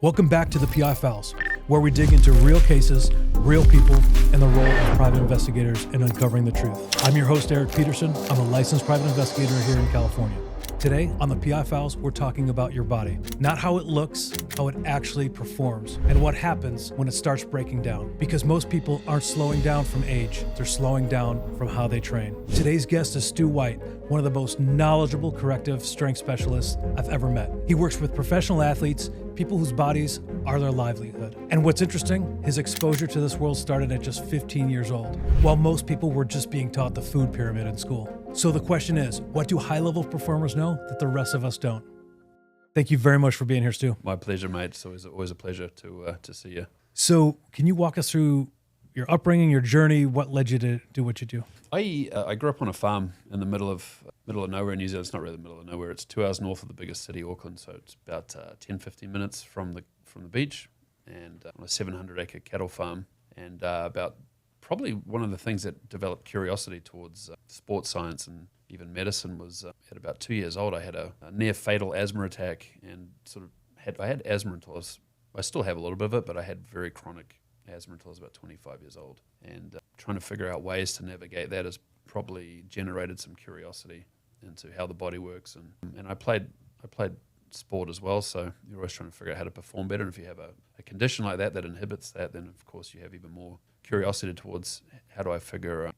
Welcome back to the PI Files, where we dig into real cases, real people, and the role of private investigators in uncovering the truth. I'm your host, Eric Peterson. I'm a licensed private investigator here in California. Today on the PI Files, we're talking about your body. Not how it looks, how it actually performs, and what happens when it starts breaking down. Because most people aren't slowing down from age, they're slowing down from how they train. Today's guest is Stu White, one of the most knowledgeable corrective strength specialists I've ever met. He works with professional athletes, people whose bodies are their livelihood. And what's interesting, his exposure to this world started at just 15 years old, while most people were just being taught the food pyramid in school. So the question is, what do high-level performers know that the rest of us don't? Thank you very much for being here, Stu. My pleasure, mate. It's always a pleasure to see you. So can you walk us through your upbringing, your journey, what led you to do what you do? I grew up on a farm in the middle of nowhere in New Zealand. It's not really the middle of nowhere. It's 2 hours north of the biggest city, Auckland. So it's about 10, 15 minutes from the beach, and on a 700-acre cattle farm. And about probably one of the things that developed curiosity towards sports science and even medicine was at about 2 years old, I had a near fatal asthma attack, and I had asthma until I still have a little bit of it, but I had very chronic asthma until I was about 25 years old. And trying to figure out ways to navigate that has probably generated some curiosity into how the body works. And I played sport as well, so you're always trying to figure out how to perform better. And if you have a condition like that inhibits that, then of course you have even more curiosity towards how do I figure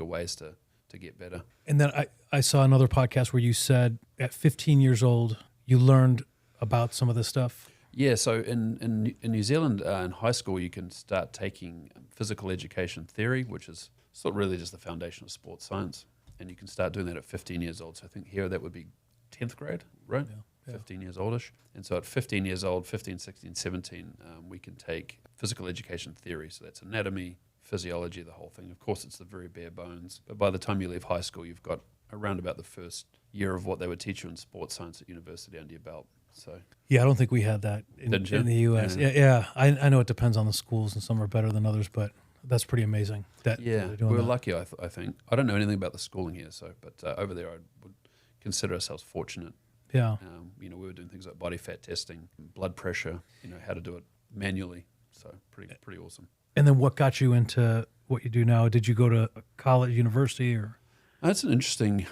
ways to get better. And then I saw another podcast where you said at 15 years old, you learned about some of this stuff. Yeah, so in New Zealand, in high school, you can start taking physical education theory, which is sort of really just the foundation of sports science. And you can start doing that at 15 years old. So I think here that would be 10th grade, right? Yeah. 15 years oldish. And so at 15 years old, 15, 16, 17, we can take physical education theory. So that's anatomy, physiology, the whole thing. Of course, it's the very bare bones. But by the time you leave high school, you've got around about the first year of what they would teach you in sports science at university under your belt. So yeah, I don't think we had that in the U.S. Yeah. I know it depends on the schools, and some are better than others, but that's pretty amazing. We're lucky, I think. I don't know anything about the schooling here, but over there I would consider ourselves fortunate. Yeah. We were doing things like body fat testing, blood pressure, how to do it manually. So pretty awesome. And then what got you into what you do now? Did you go to college, university, or? That's an interesting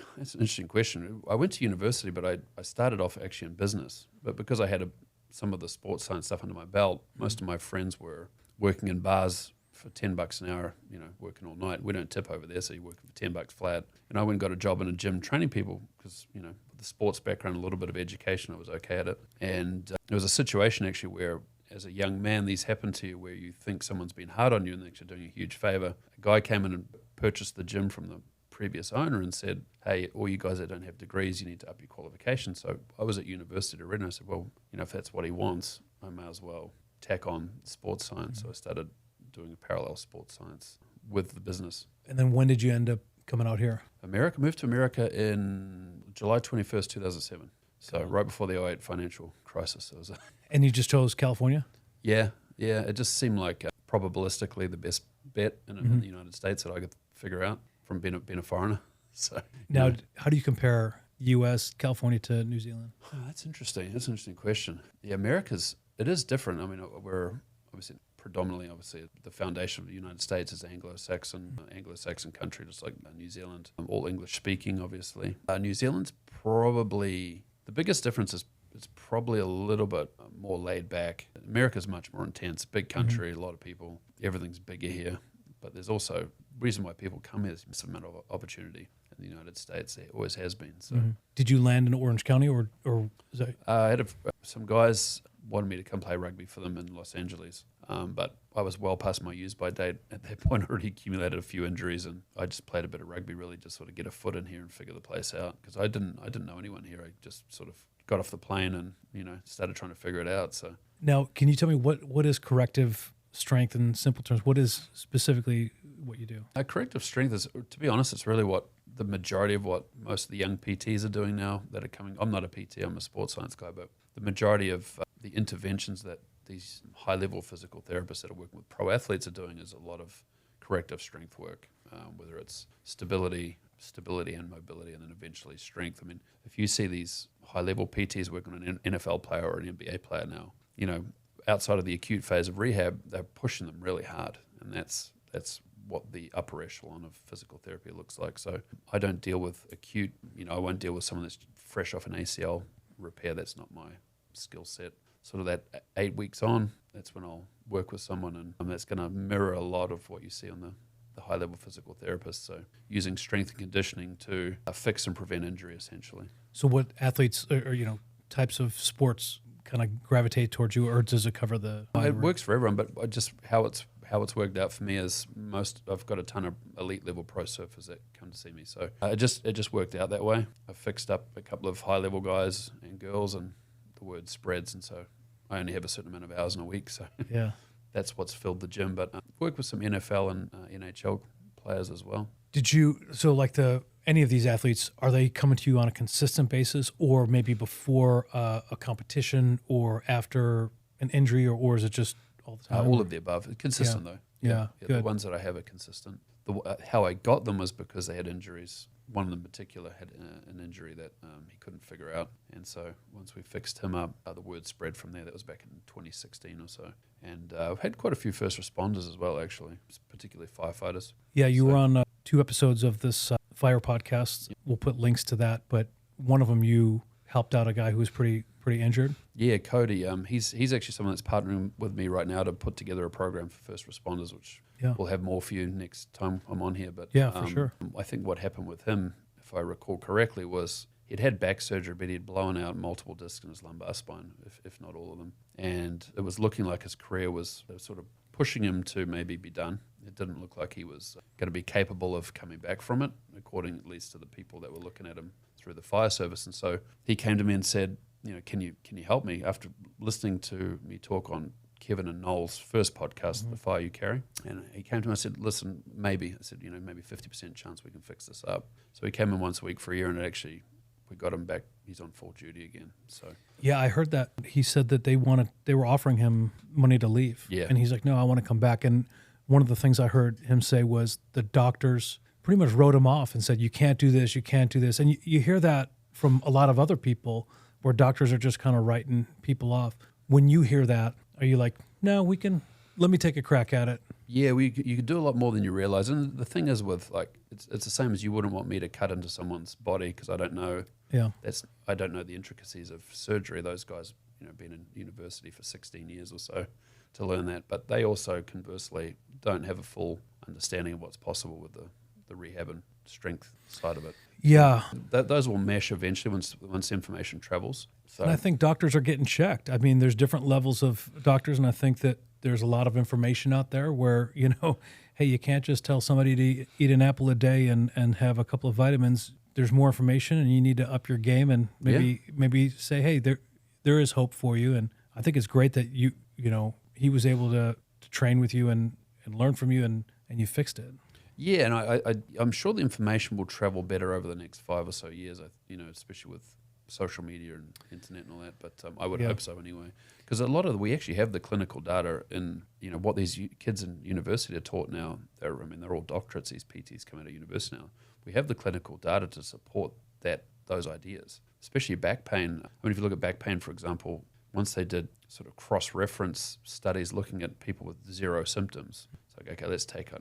question. I went to university, but I started off actually in business. But because I had some of the sports science stuff under my belt, most of my friends were working in bars for $10 an hour, working all night. We don't tip over there, so you're working for $10 flat. And I went and got a job in a gym training people because, with the sports background, a little bit of education, I was okay at it. And there was a situation actually where, as a young man, these happen to you where you think someone's been hard on you and they're actually doing a huge favor. A guy came in and purchased the gym from the previous owner and said, hey, all you guys that don't have degrees, you need to up your qualifications. So I was at university already, and I said, well, if that's what he wants, I may as well tack on sports science. So I started doing a parallel sports science with the business. And then when did you end up coming out here? Moved to America in July 21st, 2007. So right before the 2008 financial crisis. And you just chose California? Yeah. It just seemed like probabilistically the best bet in the United States that I could figure out from being a foreigner. So now, how do you compare U.S., California to New Zealand? Oh, that's interesting. That's an interesting question. Yeah, it is different. I mean, we're obviously predominantly, the foundation of the United States is Anglo-Saxon country, just like New Zealand, all English speaking, obviously. New Zealand's probably, the biggest difference is it's probably a little bit more laid back. America's much more intense, big country, a lot of people, everything's bigger here. But there's also reason why people come here is a amount of opportunity in the United States. There always has been. So, did you land in Orange County, or is that? I had some guys wanted me to come play rugby for them in Los Angeles, but I was well past my use-by date at that point. Already accumulated a few injuries, and I just played a bit of rugby, really, just sort of get a foot in here and figure the place out. Because I didn't know anyone here. I just sort of got off the plane and started trying to figure it out. So now, can you tell me what is corrective strength in simple terms? What is specifically what you do? Corrective strength is, to be honest, it's really what the majority of what most of the young PTs are doing now that are coming. I'm not a PT, I'm a sports science guy, but the majority of the interventions that these high-level physical therapists that are working with pro athletes are doing is a lot of corrective strength work, whether it's stability and mobility, and then eventually strength. I mean, if you see these high-level PTs working on an NFL player or an NBA player now, outside of the acute phase of rehab, they're pushing them really hard, and that's what the upper echelon of physical therapy looks like. So I don't deal with acute, I won't deal with someone that's fresh off an ACL repair. That's not my skill set. Sort of that 8 weeks on, that's when I'll work with someone, and that's going to mirror a lot of what you see on the high-level physical therapists. So using strength and conditioning to fix and prevent injury, essentially. So what athletes or types of sports kind of gravitate towards you, or does it cover the? It works for everyone, but just how it's worked out for me is I've got a ton of elite level pro surfers that come to see me. So it just worked out that way. I fixed up a couple of high level guys and girls, and the word spreads, and so I only have a certain amount of hours in a week. So yeah, that's what's filled the gym. But I've worked with some NFL and NHL players as well. Any of these athletes, are they coming to you on a consistent basis, or maybe before a competition or after an injury, or is it just all the time? All of the above. Consistent, though. Yeah, the ones that I have are consistent. How I got them was because they had injuries. One of them in particular had an injury that he couldn't figure out. And so once we fixed him up, the word spread from there. That was back in 2016 or so. And I've had quite a few first responders as well, actually, particularly firefighters. Yeah, you were on 2 episodes of this Fire podcast. Yeah. We'll put links to that. But one of them, you helped out a guy who was pretty injured. Yeah, Cody. He's actually someone that's partnering with me right now to put together a program for first responders, which we'll have more for you next time I'm on here. But yeah, for sure. I think what happened with him, if I recall correctly, was he'd had back surgery, but he'd blown out multiple discs in his lumbar spine, if not all of them. And it was looking like his career was sort of pushing him to maybe be done. It didn't look like he was going to be capable of coming back from it, according at least to the people that were looking at him through the fire service. And so he came to me and said, can you help me? After listening to me talk on Kevin and Noel's first podcast, The Fire You Carry, and he came to me and said, listen, maybe. I said, maybe 50% chance we can fix this up. So he came in once a week for a year, and we got him back. He's on full duty again. So yeah, I heard that. He said that they were offering him money to leave. Yeah. And he's like, no, I want to come back. And one of the things I heard him say was the doctors pretty much wrote him off and said, you can't do this, you can't do this. And you hear that from a lot of other people where doctors are just kind of writing people off. When you hear that, are you like, no, let me take a crack at it? Yeah, you can do a lot more than you realize. And the thing is with, it's the same as you wouldn't want me to cut into someone's body because I don't know. Yeah. I don't know the intricacies of surgery. Those guys, been in university for 16 years or so to learn that. But they also, conversely, don't have a full understanding of what's possible with the rehab and strength side of it. Yeah. Those will mesh eventually once information travels. So And I think doctors are getting checked. I mean, there's different levels of doctors, and I think that there's a lot of information out there where, hey, you can't just tell somebody to eat an apple a day and have a couple of vitamins. There's more information, and you need to up your game and maybe say, hey, there is hope for you. And I think it's great that he was able to train with you and learn from you, and you fixed it. Yeah, and I'm sure the information will travel better over the next 5 or so years, especially with social media and internet and all that. But I would hope so anyway. Because we actually have the clinical data in, what these kids in university are taught now. They're all doctorates, these PTs come out of university now. We have the clinical data to support those ideas, especially back pain. If you look at back pain, for example, once they did sort of cross-reference studies looking at people with 0 symptoms, it's like, okay, let's take,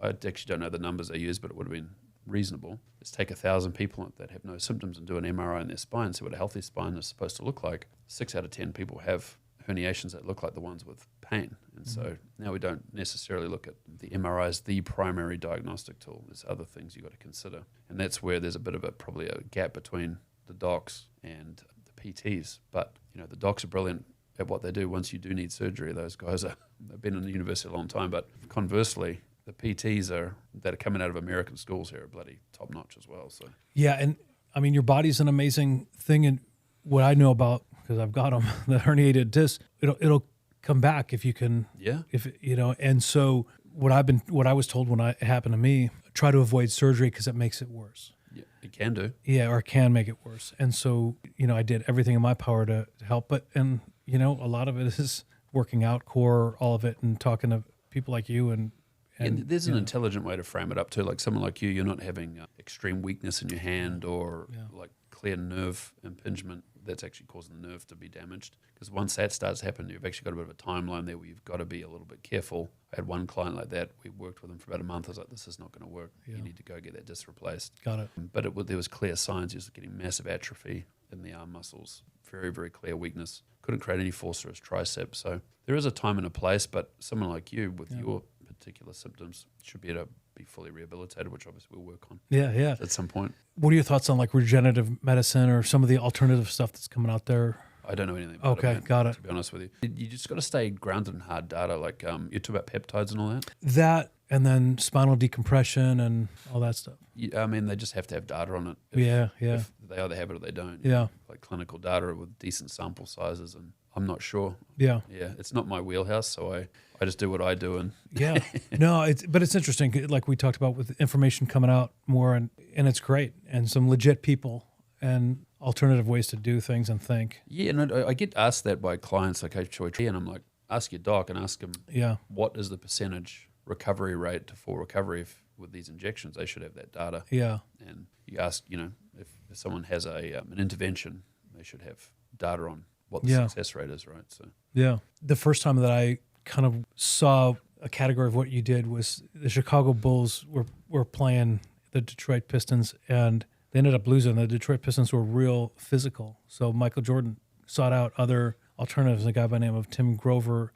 I actually don't know the numbers they used, but it would have been reasonable. Let's take 1,000 people that have no symptoms and do an MRI in their spine, see what a healthy spine is supposed to look like. 6 out of 10 people have herniations that look like the ones with pain. And so now we don't necessarily look at the MRI as the primary diagnostic tool. There's other things you've got to consider. And that's where there's a bit of probably a gap between the docs and the PTs. But, the docs are brilliant at what they do. Once you do need surgery, those guys they've been in the university a long time. But conversely, the PTs that are coming out of American schools here are bloody top notch as well. So yeah, and I mean your body's an amazing thing, and what I know about, because I've got them, the herniated disc, it'll come back if you can. Yeah. And so what I was told when it happened to me, try to avoid surgery because it makes it worse. Yeah, it can do. Yeah, or it can make it worse. And so I did everything in my power to help, but a lot of it is working out, core, all of it, and talking to people like you and there's an intelligent way to frame it up too. Like someone like you're not having extreme weakness in your hand or like clear nerve impingement that's actually causing the nerve to be damaged. Because once that starts happening, you've actually got a bit of a timeline there where you've got to be a little bit careful. I had one client like that. We worked with him for about a month. I was like, this is not going to work. Yeah. You need to go get that disc replaced. Got it. But there was clear signs. He was getting massive atrophy in the arm muscles, very, very clear weakness. Couldn't create any force for his tricep. So there is a time and a place, but someone like you with your particular symptoms should be able to be fully rehabilitated, which obviously we'll work on at some point. What are your thoughts on like regenerative medicine or some of the alternative stuff that's coming out there? I don't know anything about it, man, got it. to be honest with you. You just got to stay grounded in hard data. Like you talk about peptides and all that. That and then spinal decompression and all that stuff. I mean, they just have to have data on it. If they either have it or they don't. Yeah. Like clinical data with decent sample sizes, and I'm not sure. Yeah. It's not my wheelhouse, so I just do what I do. And but it's interesting. Like we talked about with information coming out more, and it's great, and some legit people and alternative ways to do things and think. Yeah, and I get asked that by clients like, hey, Troy, and I'm like, ask your doc and ask him, what is the percentage recovery rate to full recovery with these injections? They should have that data. Yeah. And you ask, if someone has an intervention, they should have data on what the success rate is, right? So the first time that I kind of saw a category of what you did was the Chicago Bulls were playing the Detroit Pistons, and they ended up losing. The Detroit Pistons were real physical. So Michael Jordan sought out other alternatives. A guy by the name of Tim Grover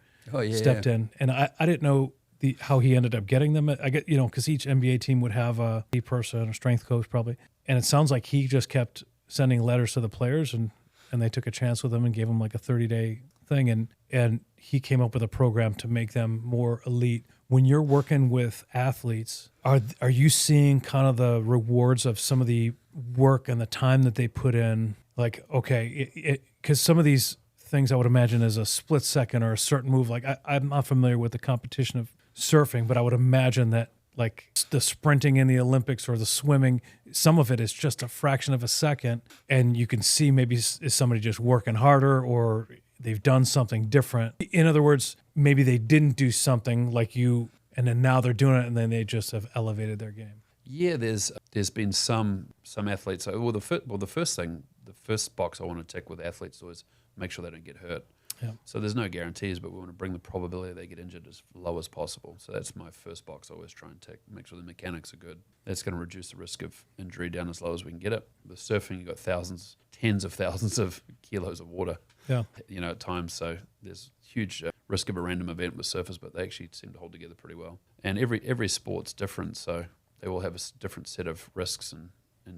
stepped in. And I didn't know how he ended up getting them. I get, because each NBA team would have a person, a strength coach probably. And it sounds like he just kept sending letters to the players, and they took a chance with him and gave him like a 30-day thing. And he came up with a program to make them more elite. When you're working with athletes, are you seeing kind of the rewards of some of the work and the time that they put in? Like, okay, because some of these things I would imagine is a split second or a certain move. Like I'm not familiar with the competition of surfing, but I would imagine that like the sprinting in the Olympics or the swimming, some of it is just a fraction of a second, and you can see maybe is somebody just working harder or they've done something different. In other words, maybe they didn't do something like you, and then now they're doing it, and then they just have elevated their game. Yeah, there's been some athletes. The first box I want to tick with athletes was make sure they don't get hurt. Yeah. So there's no guarantees, but we want to bring the probability they get injured as low as possible. So that's my first box I always try and tick. Make sure the mechanics are good. That's going to reduce the risk of injury down as low as we can get it. With surfing, you've got tens of thousands of kilos of water. Yeah. At times. So there's huge risk of a random event with surfers, but they actually seem to hold together pretty well. And every sport's different, so they all have a different set of risks and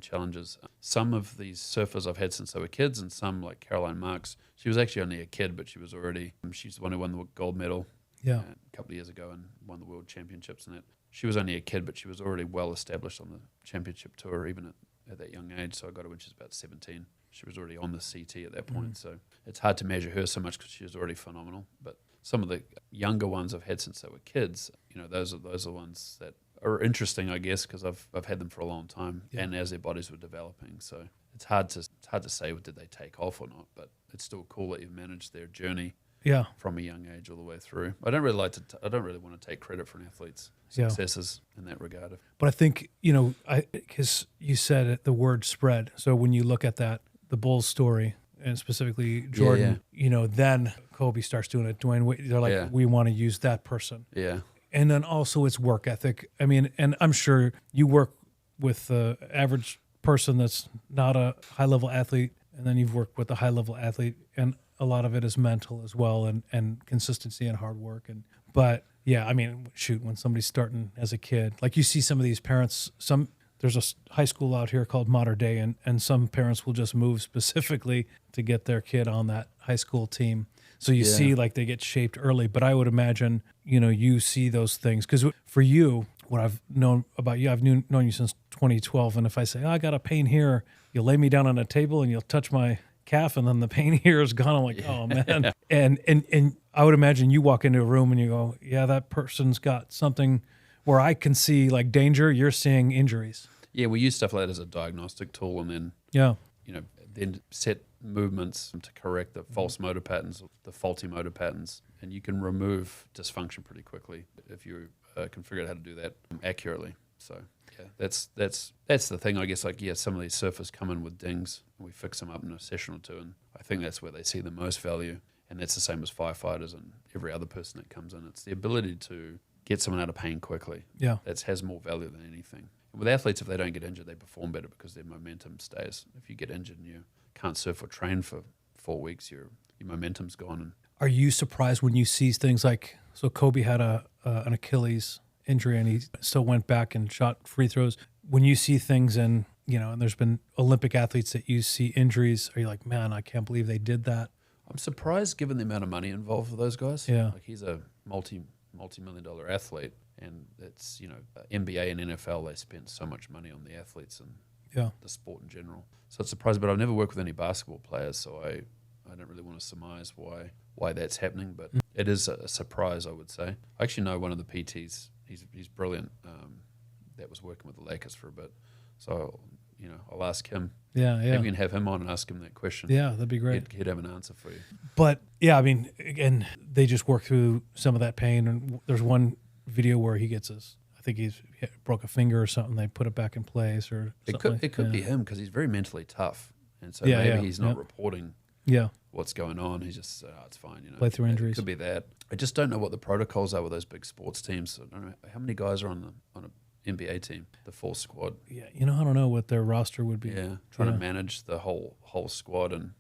challenges. Some of these surfers I've had since they were kids, and some like Caroline Marks, she was actually only a kid, but she was already, she's the one who won the gold medal a couple of years ago and won the world championships and that. She was only a kid, but she was already well established on the championship tour, even at that young age. So I got her when she was about 17. She was already on the CT at that point. So it's hard to measure her so much because she was already phenomenal. But some of the younger ones I've had since they were kids, those are the ones that are interesting, I guess, because I've had them for a long time, and as their bodies were developing. So it's hard to say did they take off or not, but it's still cool that you've managed their journey from a young age all the way through. I don't really want to take credit for an athlete's successes in that regard. But I think because you said the word spread. So when you look at that, the Bulls story, and specifically Jordan, then Kobe starts doing it. Dwayne Wade, they're like, we want to use that person. Yeah. And then also it's work ethic. I mean, and I'm sure you work with the average person that's not a high-level athlete, and then you've worked with a high-level athlete, and a lot of it is mental as well, and consistency and hard work. But yeah, I mean, shoot, when somebody's starting as a kid, like you see some of these parents, there's a high school out here called Modern Day, and some parents will just move specifically to get their kid on that high school team. So you see like they get shaped early, but I would imagine, you see those things. Because for you, what I've known about you, I've known you since 2012. And if I say, I got a pain here, you'll lay me down on a table and you'll touch my calf, and then the pain here is gone. I'm like, oh, man. And I would imagine you walk into a room and you go, yeah, that person's got something where I can see like danger, you're seeing injuries. Yeah, we use stuff like that as a diagnostic tool, and then then set movements to correct the false motor patterns, the faulty motor patterns, and you can remove dysfunction pretty quickly if you can figure out how to do that accurately. So yeah, that's the thing, I guess. Like, yeah, some of these surfers come in with dings, and we fix them up in a session or two, and I think that's where they see the most value. And that's the same as firefighters and every other person that comes in. It's the ability to get someone out of pain quickly. Yeah. That has more value than anything. And with athletes, if they don't get injured, they perform better because their momentum stays. If you get injured and you can't surf or train for 4 weeks, your momentum's gone. And Are you surprised when you see things like, so Kobe had an Achilles injury and he still went back and shot free throws. When you see things and there's been Olympic athletes that you see injuries, are you like, man, I can't believe they did that? I'm surprised given the amount of money involved for those guys. Yeah. Like, he's a multi-million-dollar athlete, and it's, NBA and NFL, they spend so much money on the athletes and the sport in general. So it's surprising, but I've never worked with any basketball players, so I don't really want to surmise why that's happening, but it is a surprise, I would say. I actually know one of the PTs. He's brilliant. That was working with the Lakers for a bit, so I'll ask him. Yeah. Maybe you can have him on and ask him that question. Yeah, that'd be great. He'd have an answer for you. But yeah, I mean, again, they just work through some of that pain. And there's one video where he gets I think he broke a finger or something. They put it back in place or something. It could be him because he's very mentally tough, and so maybe he's not reporting. Yeah. What's going on? He's just it's fine. Play through injuries. It could be that. I just don't know what the protocols are with those big sports teams. I don't know how many guys are on an NBA team, the full squad. Yeah, I don't know what their roster would be. Yeah, trying to manage the whole squad and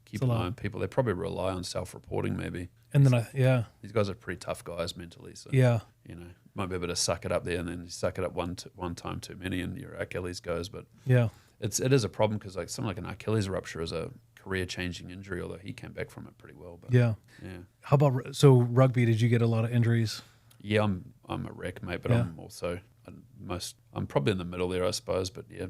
keep an eye on people. They probably rely on self-reporting maybe. And then these guys are pretty tough guys mentally. So might be able to suck it up there, and then you suck it up one time too many, and your Achilles goes. But it is a problem because something like an Achilles rupture is a career-changing injury. Although he came back from it pretty well. But How about rugby? Did you get a lot of injuries? Yeah, I'm a wreck, mate, but I'm also I'm probably in the middle there, I suppose. But yeah,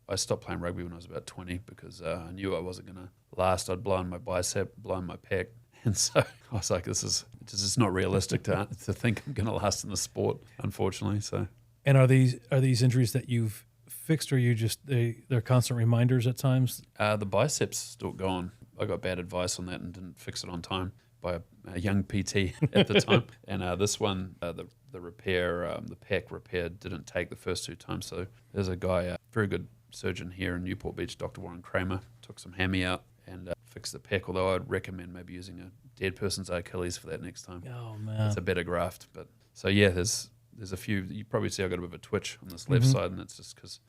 I stopped playing rugby when I was about 20 because I knew I wasn't going to last. I'd blown my bicep, blown my pec, and so I was like, this is not realistic to think I'm going to last in the sport, unfortunately. So. And are these injuries that you've fixed, or you just they're constant reminders at times? The biceps still gone. I got bad advice on that and didn't fix it on time by a young PT at the time. And this one, the repair, the pec repair didn't take the first 2 times. So there's a guy, very good surgeon here in Newport Beach, Dr. Warren Kramer, took some hammy out and fixed the pec, although I'd recommend maybe using a dead person's Achilles for that next time. Oh, man. It's a better graft. But so, yeah, there's a few. You probably see I got a bit of a twitch on this left side, and it's just because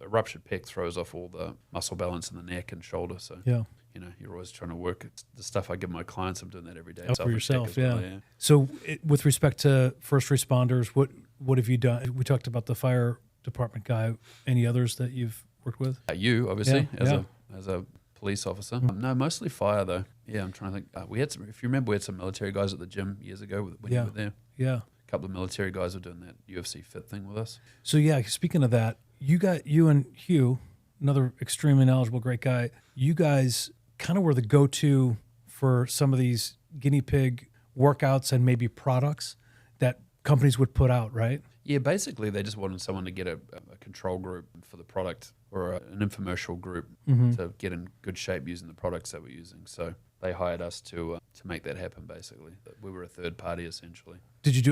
a ruptured pec throws off all the muscle balance in the neck and shoulder. So you're always trying to work. It's the stuff I give my clients. I'm doing that every day. For yourself, well, yeah. So with respect to first responders, what have you done? We talked about the fire department guy. Any others that you've worked with? You, obviously, as a police officer. No, mostly fire, though. Yeah, I'm trying to think. We had some, if you remember, we had some military guys at the gym years ago when you were there. Yeah. A couple of military guys were doing that UFC fit thing with us. So, speaking of that, you and Hugh, another extremely knowledgeable, great guy, you guys kind of were the go-to for some of these guinea pig workouts and maybe products that companies would put out, right? Yeah, basically they just wanted someone to get a control group for the product or an infomercial group to get in good shape using the products that we're using. So they hired us to make that happen, basically. We were a third party, essentially.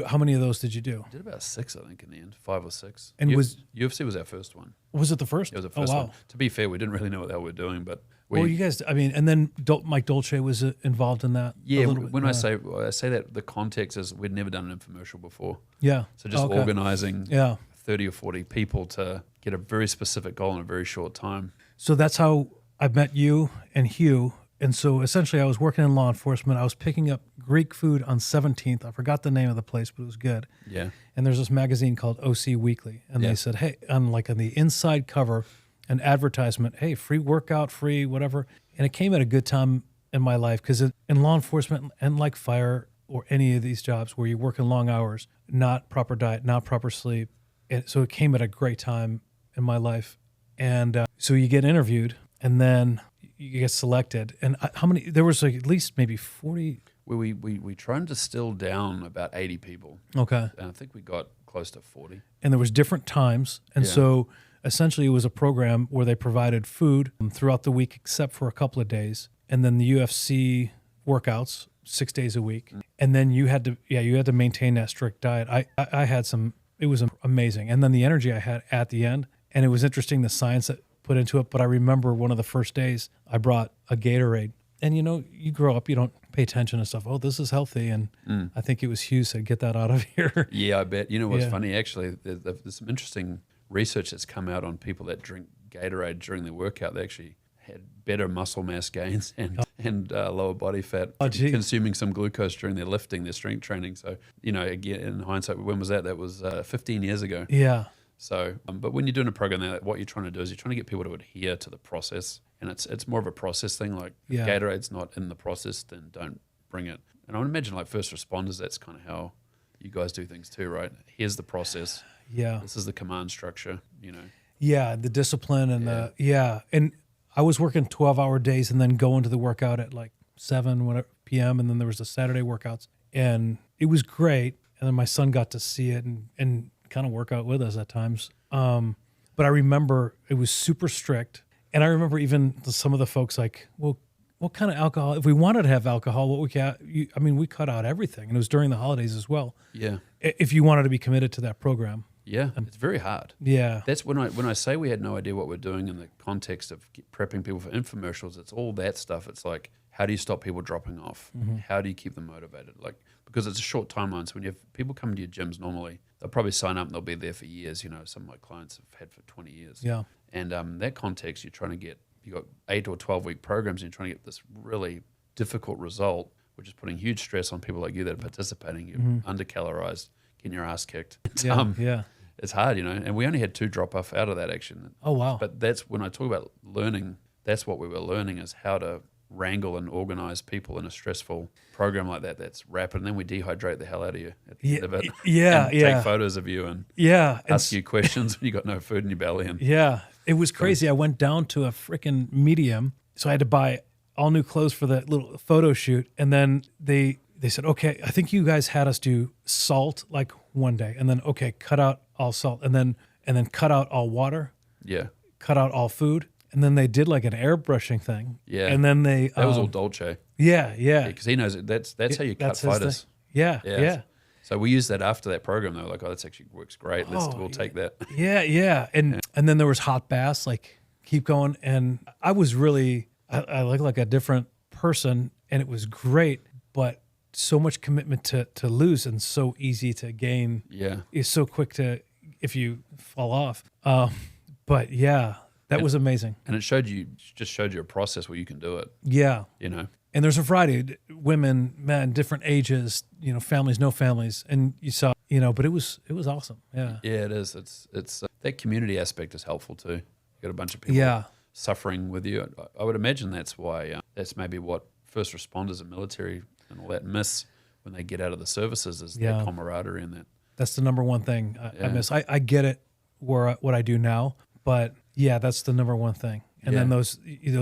How many of those did you do? We did about 6, I think, in the end, 5 or 6. And UFC was our first one. Was it the first? It was the first one. To be fair, we didn't really know what the hell we were doing, but you guys, and then Mike Dolce was involed in that. Yeah, when I say that, the context is we'd never done an infomercial before. Yeah. So just organizing 30 or 40 people to get a very specific goal in a very short time. So that's how I met you and Hugh. And so essentially I was working in law enforcement. I was picking up Greek food on 17th. I forgot the name of the place, but it was good. Yeah. And there's this magazine called OC Weekly. And they said, hey, on the inside cover, an advertisement, hey, free workout, free whatever. And it came at a good time in my life because in law enforcement and like fire or any of these jobs where you work in long hours, not proper diet, not proper sleep. And so it came at a great time in my life. And so you get interviewed and then you get selected. And how many? There was at least maybe 40. We tried to distill down about 80 people. Okay. And I think we got close to 40. And there was different times. And so essentially it was a program where they provided food throughout the week except for a couple of days. And then the UFC workouts 6 days a week. And then you had to maintain that strict diet. I had some it was amazing. And then the energy I had at the end, and it was interesting the science that put into it. But I remember one of the first days I brought a Gatorade, and you grow up, you don't pay attention to stuff. Oh, this is healthy, and I think it was Hugh said, "Get that out of here." Yeah, I bet. You know what's funny? Actually, there's some interesting research that's come out on people that drink Gatorade during their workout. They actually had better muscle mass gains and lower body fat consuming some glucose during their lifting, their strength training. So, again, in hindsight, when was that? That was 15 years ago. Yeah. So, but when you're doing a program there, what you're trying to do is you're trying to get people to adhere to the process, and it's more of a process thing. Like if Gatorade's not in the process, then don't bring it. And I would imagine like first responders, that's kind of how you guys do things too, right? Here's the process. Yeah. This is the command structure, Yeah, the discipline and and I was working 12-hour days and then going to the workout at like 7 p.m. and then there was the Saturday workouts, and it was great. And then my son got to see it and kind of work out with us at times. But I remember it was super strict. And I remember even some of the folks like, well, what kind of alcohol? If we wanted to have alcohol, we cut out everything. And it was during the holidays as well. Yeah. If you wanted to be committed to that program. Yeah, it's very hard. Yeah. That's when I say we had no idea what we're doing in the context of prepping people for infomercials. It's all that stuff. It's like, how do you stop people dropping off? Mm-hmm. How do you keep them motivated? Like, because it's a short timeline. So when you have people come to your gyms normally, they'll probably sign up and they'll be there for years. Some of my clients have had for 20 years. Yeah. And that context, you've got 8 or 12-week programs and you're trying to get this really difficult result, which is putting huge stress on people like you that are participating. You're under-calorized, getting your ass kicked. It's hard, and we only had 2 drop off out of that action. Oh, wow. But that's when I talk about learning, that's what we were learning, is how to wrangle and organize people in a stressful program like that that's rapid. And then we dehydrate the hell out of you at the end of it. Yeah, and take photos of you and ask you questions when you got no food in your belly. And it was crazy. I went down to a freaking medium, so I had to buy all new clothes for that little photo shoot. And then they said, okay, I think you guys had us do salt like one day, and then cut out all salt, and then cut out all water. Yeah. Cut out all food. And then they did like an airbrushing thing. Yeah. And then that was all Dolce. Yeah. Because he knows it. That's how you cut fighters. Yeah. So we used that after that program. They were like, oh, that actually works great. We'll take that. Yeah. And then there was hot baths, like keep going. And I was really, I looked like a different person, and it was great, but so much commitment to lose and so easy to gain. Yeah. It's so quick if you fall off. But yeah. That was amazing. And it just showed you a process where you can do it. Yeah. And there's a variety, women, men, different ages, families, no families. And you saw, but it was awesome. Yeah. Yeah, it is. It's that community aspect is helpful too. You got a bunch of people suffering with you. I would imagine that's why, that's maybe what first responders and military and all that miss when they get out of the services is that camaraderie and that. That's the number one thing I miss. I get it what I do now, but yeah, that's the number one thing. And then those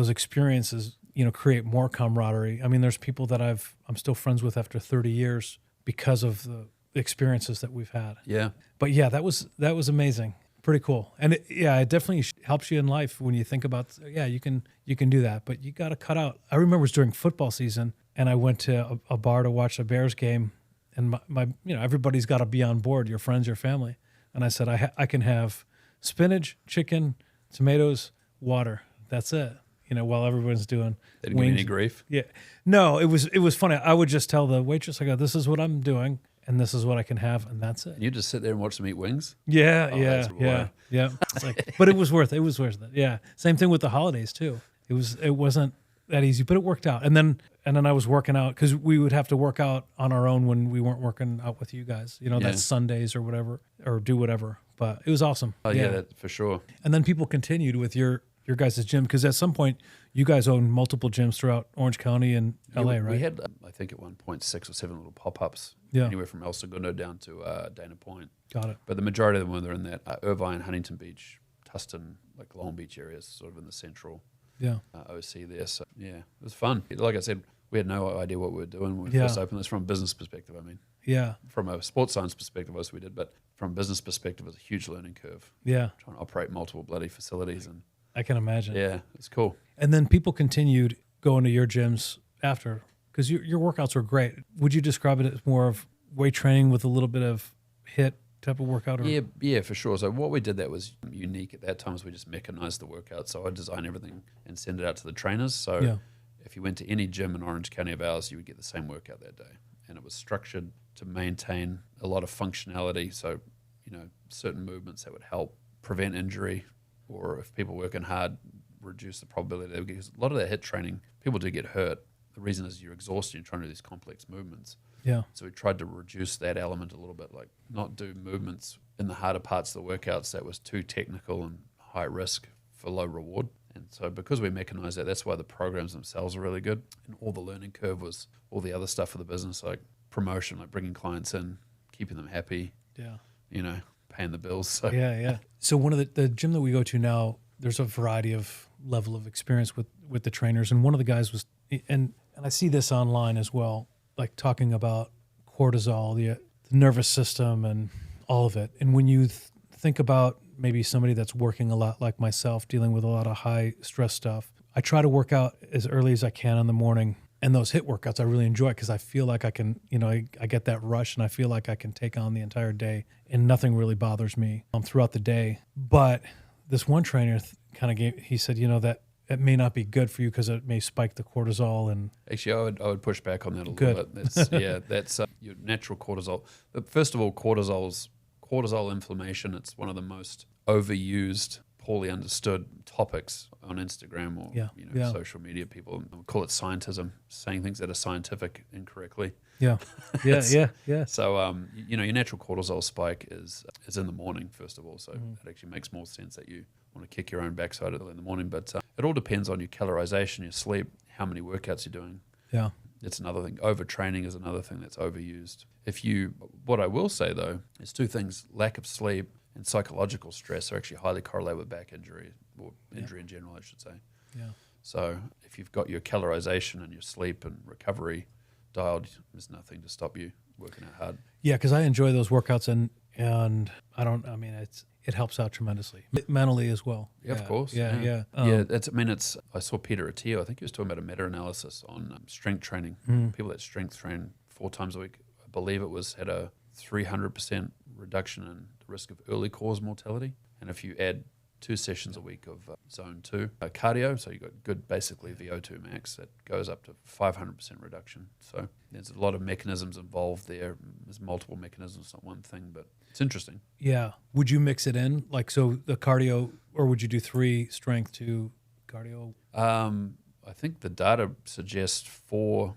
experiences, create more camaraderie. I mean, there's people that I'm still friends with after 30 years because of the experiences that we've had. Yeah. But yeah, that was amazing. Pretty cool. And it definitely helps you in life when you think about, you can do that, but you got to cut out. I remember it was during football season, and I went to a bar to watch a Bears game, and my everybody's got to be on board, your friends, your family. And I said, I can have spinach, chicken, tomatoes, water. That's it. While everyone's doing Didn't give you any grief? Yeah. No, it was funny. I would just tell the waitress, I go, this is what I'm doing, and this is what I can have, and that's it. And you just sit there and watch them eat wings? Yeah. It's like, but it was worth it. It was worth it. Yeah. Same thing with the holidays too. It wasn't that easy, but it worked out. And then I was working out because we would have to work out on our own when we weren't working out with you guys. That's Sundays or whatever, or do whatever. But it was awesome. Oh yeah, that, for sure. And then people continued with your guys' gym, because at some point you guys own multiple gyms throughout Orange County and LA, right? We had, I think at one point, 6 or 7 little pop-ups, anywhere from El Segundo down to Dana Point. Got it. But the majority of them were in that Irvine, Huntington Beach, Tustin, like Long Beach areas, sort of in the central OC there. So yeah, it was fun. Like I said, we had no idea what we were doing when we first opened this, from a business perspective. I mean, from a sports science perspective, obviously we did, but from a business perspective, it was a huge learning curve. Yeah. Trying to operate multiple bloody facilities. And I can imagine. Yeah, it's cool. And then people continued going to your gyms after, because your workouts were great. Would you describe it as more of weight training with a little bit of HIIT type of workout? Or? Yeah, for sure. So what we did that was unique at that time is we just mechanized the workout. So I design everything and send it out to the trainers. So if you went to any gym in Orange County of ours, you would get the same workout that day. And it was structured to maintain a lot of functionality. So, certain movements that would help prevent injury, or if people working hard, reduce the probability. Because a lot of that HIIT training, people do get hurt. The reason is you're exhausted, you're trying to do these complex movements. Yeah. So we tried to reduce that element a little bit, like not do movements in the harder parts of the workouts that was too technical and high risk for low reward. And so because we mechanized that, that's why the programs themselves are really good. And all the learning curve was all the other stuff for the business, like promotion, like bringing clients in, keeping them happy, paying the bills. So. Yeah. So one of the gym that we go to now, there's a variety of level of experience with the trainers. And one of the guys was, and I see this online as well, like talking about cortisol, the nervous system and all of it. And when you think about maybe somebody that's working a lot like myself, dealing with a lot of high stress stuff, I try to work out as early as I can in the morning. And those HIIT workouts I really enjoy because I feel like I can, I get that rush and I feel like I can take on the entire day and nothing really bothers me throughout the day. But this one trainer he said, that it may not be good for you because it may spike the cortisol. And actually, I would push back on that a little bit. That's your natural cortisol. But first of all, cortisol inflammation. It's one of the most overused, poorly understood topics on Instagram or social media. People call it scientism, saying things that are scientific incorrectly. Yeah. So your natural cortisol spike is in the morning, first of all. So it actually makes more sense that you want to kick your own backside in the morning. But it all depends on your calorization, your sleep, how many workouts you're doing. Yeah. It's another thing. Overtraining is another thing that's overused. What I will say though, is two things: lack of sleep and psychological stress are actually highly correlated with back injury, or injury in general, I should say. Yeah. So if you've got your calorization and your sleep and recovery dialed, there's nothing to stop you working out hard. Yeah, because I enjoy those workouts and it helps out tremendously mentally as well. Yeah, of course. Yeah. I saw Peter Attia. I think he was talking about a meta-analysis on strength training. People that strength train 4 times a week, I believe it had a 300% reduction in the risk of early cause mortality. And if you add 2 sessions a week of zone 2 cardio, so you got good basically VO2 max, that goes up to 500% reduction. So there's a lot of mechanisms involved there. There's multiple mechanisms, not one thing, but it's interesting. Yeah. Would you mix it in? Like, so the cardio, or would you do 3 strength, 2 cardio? I think the data suggests 4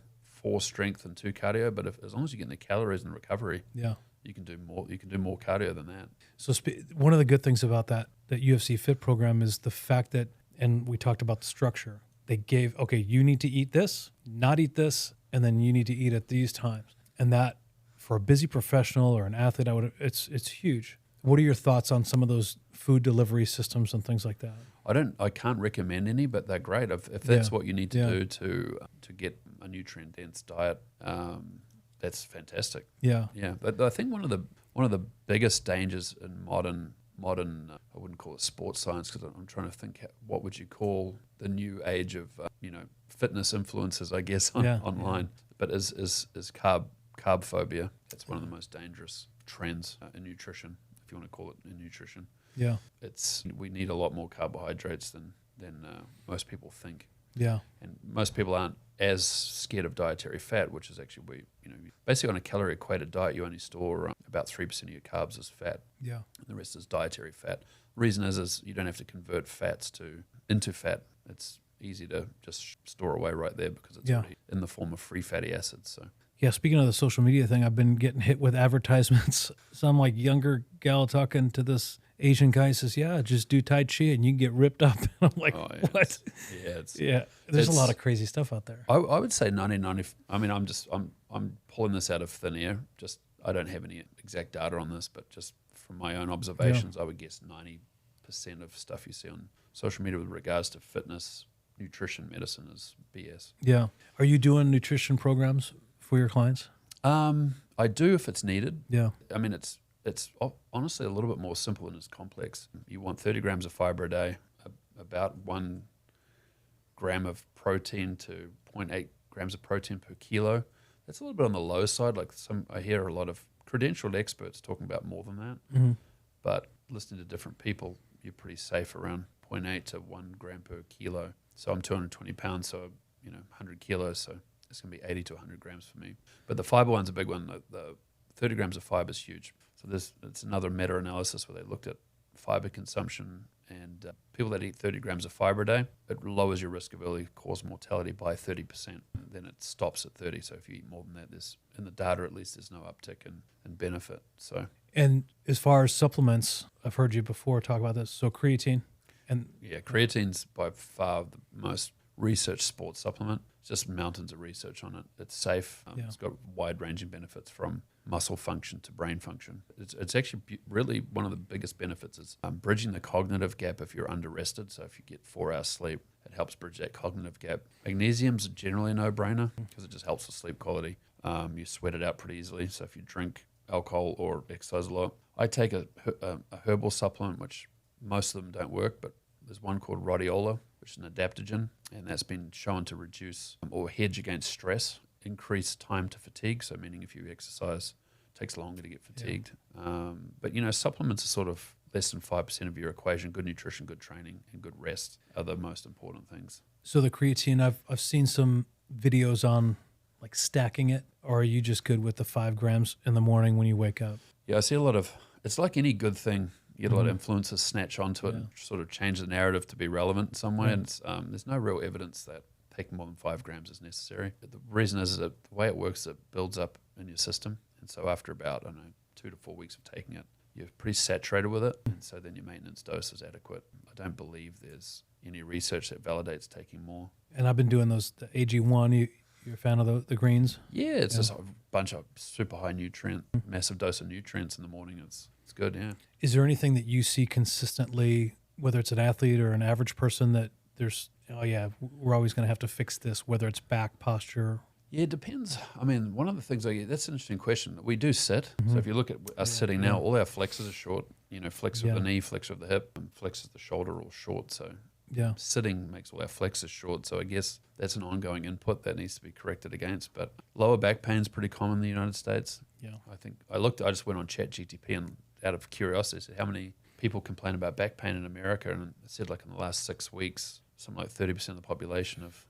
strength and 2 cardio, but as long as you're getting the calories and recovery, you can do more. You can do more cardio than that. So one of the good things about that UFC Fit program is the fact that, and we talked about the structure. They gave, okay, you need to eat this, not eat this, and then you need to eat at these times. And that, for a busy professional or an athlete, it's huge. What are your thoughts on some of those food delivery systems and things like that? I can't recommend any, but they're great. If that's what you need to do to get a nutrient dense diet, that's fantastic. Yeah. But I think one of the biggest dangers in modern I wouldn't call it sports science, because I'm trying to think what would you call the new age of fitness influencers, I guess, online. But is carb phobia. That's one of the most dangerous trends in nutrition, if you want to call it in nutrition. Yeah. We need a lot more carbohydrates than most people think. Yeah. And most people aren't as scared of dietary fat, which is actually basically on a calorie equated diet, you only store about 3% of your carbs as fat. Yeah. And the rest is dietary fat. The reason is you don't have to convert fats into fat. It's easy to just store away right there because it's already in the form of free fatty acids. So. Yeah, speaking of the social media thing, I've been getting hit with advertisements. Some like younger gal talking to this Asian guy says, "Yeah, just do Tai Chi and you can get ripped up." And I'm like, "What?" There's a lot of crazy stuff out there. I would say 90. I mean, I'm pulling this out of thin air. Just I don't have any exact data on this, but just from my own observations, I would guess 90% of stuff you see on social media with regards to fitness, nutrition, medicine is BS. Yeah. Are you doing nutrition programs for your clients? I do if it's needed. Yeah. I mean, it's honestly a little bit more simple than it's complex. You want 30 grams of fiber a day, about 1 gram of protein to 0.8 grams of protein per kilo. That's a little bit on the low side. I hear a lot of credentialed experts talking about more than that. Mm-hmm. But listening to different people, you're pretty safe around 0.8 to 1 gram per kilo. So I'm 220 pounds, so 100 kilos, so it's going to be 80 to 100 grams for me. But the fiber one's a big one. The 30 grams of fiber is huge. So it's another meta-analysis where they looked at fiber consumption, and people that eat 30 grams of fiber a day, it lowers your risk of early-cause mortality by 30%. And then it stops at 30. So if you eat more than that, in the data at least, there's no uptick in benefit. So. And as far as supplements, I've heard you before talk about this. So creatine. Yeah, creatine's by far the most researched sports supplement. It's just mountains of research on it. It's safe. It's got wide-ranging benefits from muscle function to brain function. It's actually really one of the biggest benefits is bridging the cognitive gap if you're under-rested. So if you get 4 hours sleep, it helps bridge that cognitive gap. Magnesium's generally a no-brainer because it just helps with sleep quality. You sweat it out pretty easily. So if you drink alcohol or exercise a lot, I take a herbal supplement, which most of them don't work, but there's one called rhodiola, which is an adaptogen, and that's been shown to reduce or hedge against stress, increase time to fatigue, so meaning if you exercise, it takes longer to get fatigued. Yeah. But, supplements are sort of less than 5% of your equation. Good nutrition, good training, and good rest are the most important things. So the creatine, I've seen some videos on like stacking it, or are you just good with the 5 grams in the morning when you wake up? Yeah, I see a lot of, it's like any good thing. You get a lot of influencers snatch onto it and sort of change the narrative to be relevant in some way. And there's no real evidence that taking more than 5 grams is necessary. The reason is that the way it works, it builds up in your system. And so after about, 2 to 4 weeks of taking it, you're pretty saturated with it. And so then your maintenance dose is adequate. I don't believe there's any research that validates taking more. And I've been doing the AG1. You're a fan of the greens? Yeah, it's just a bunch of super high massive dose of nutrients in the morning. It's good, yeah. Is there anything that you see consistently, whether it's an athlete or an average person, that there's, we're always going to have to fix this, whether it's back posture? Yeah, it depends. I mean, one of the things, that's an interesting question. We do sit. So if you look at us sitting now, all our flexors are short. Flexor of the knee, flexor of the hip, and flexor of the shoulder all short. So sitting makes all our flexors short. So I guess that's an ongoing input that needs to be corrected against. But lower back pain is pretty common in the United States. Yeah. I just went on ChatGTP and out of curiosity, said how many people complain about back pain in America, and it said like in the last 6 weeks, something like 30% of the population have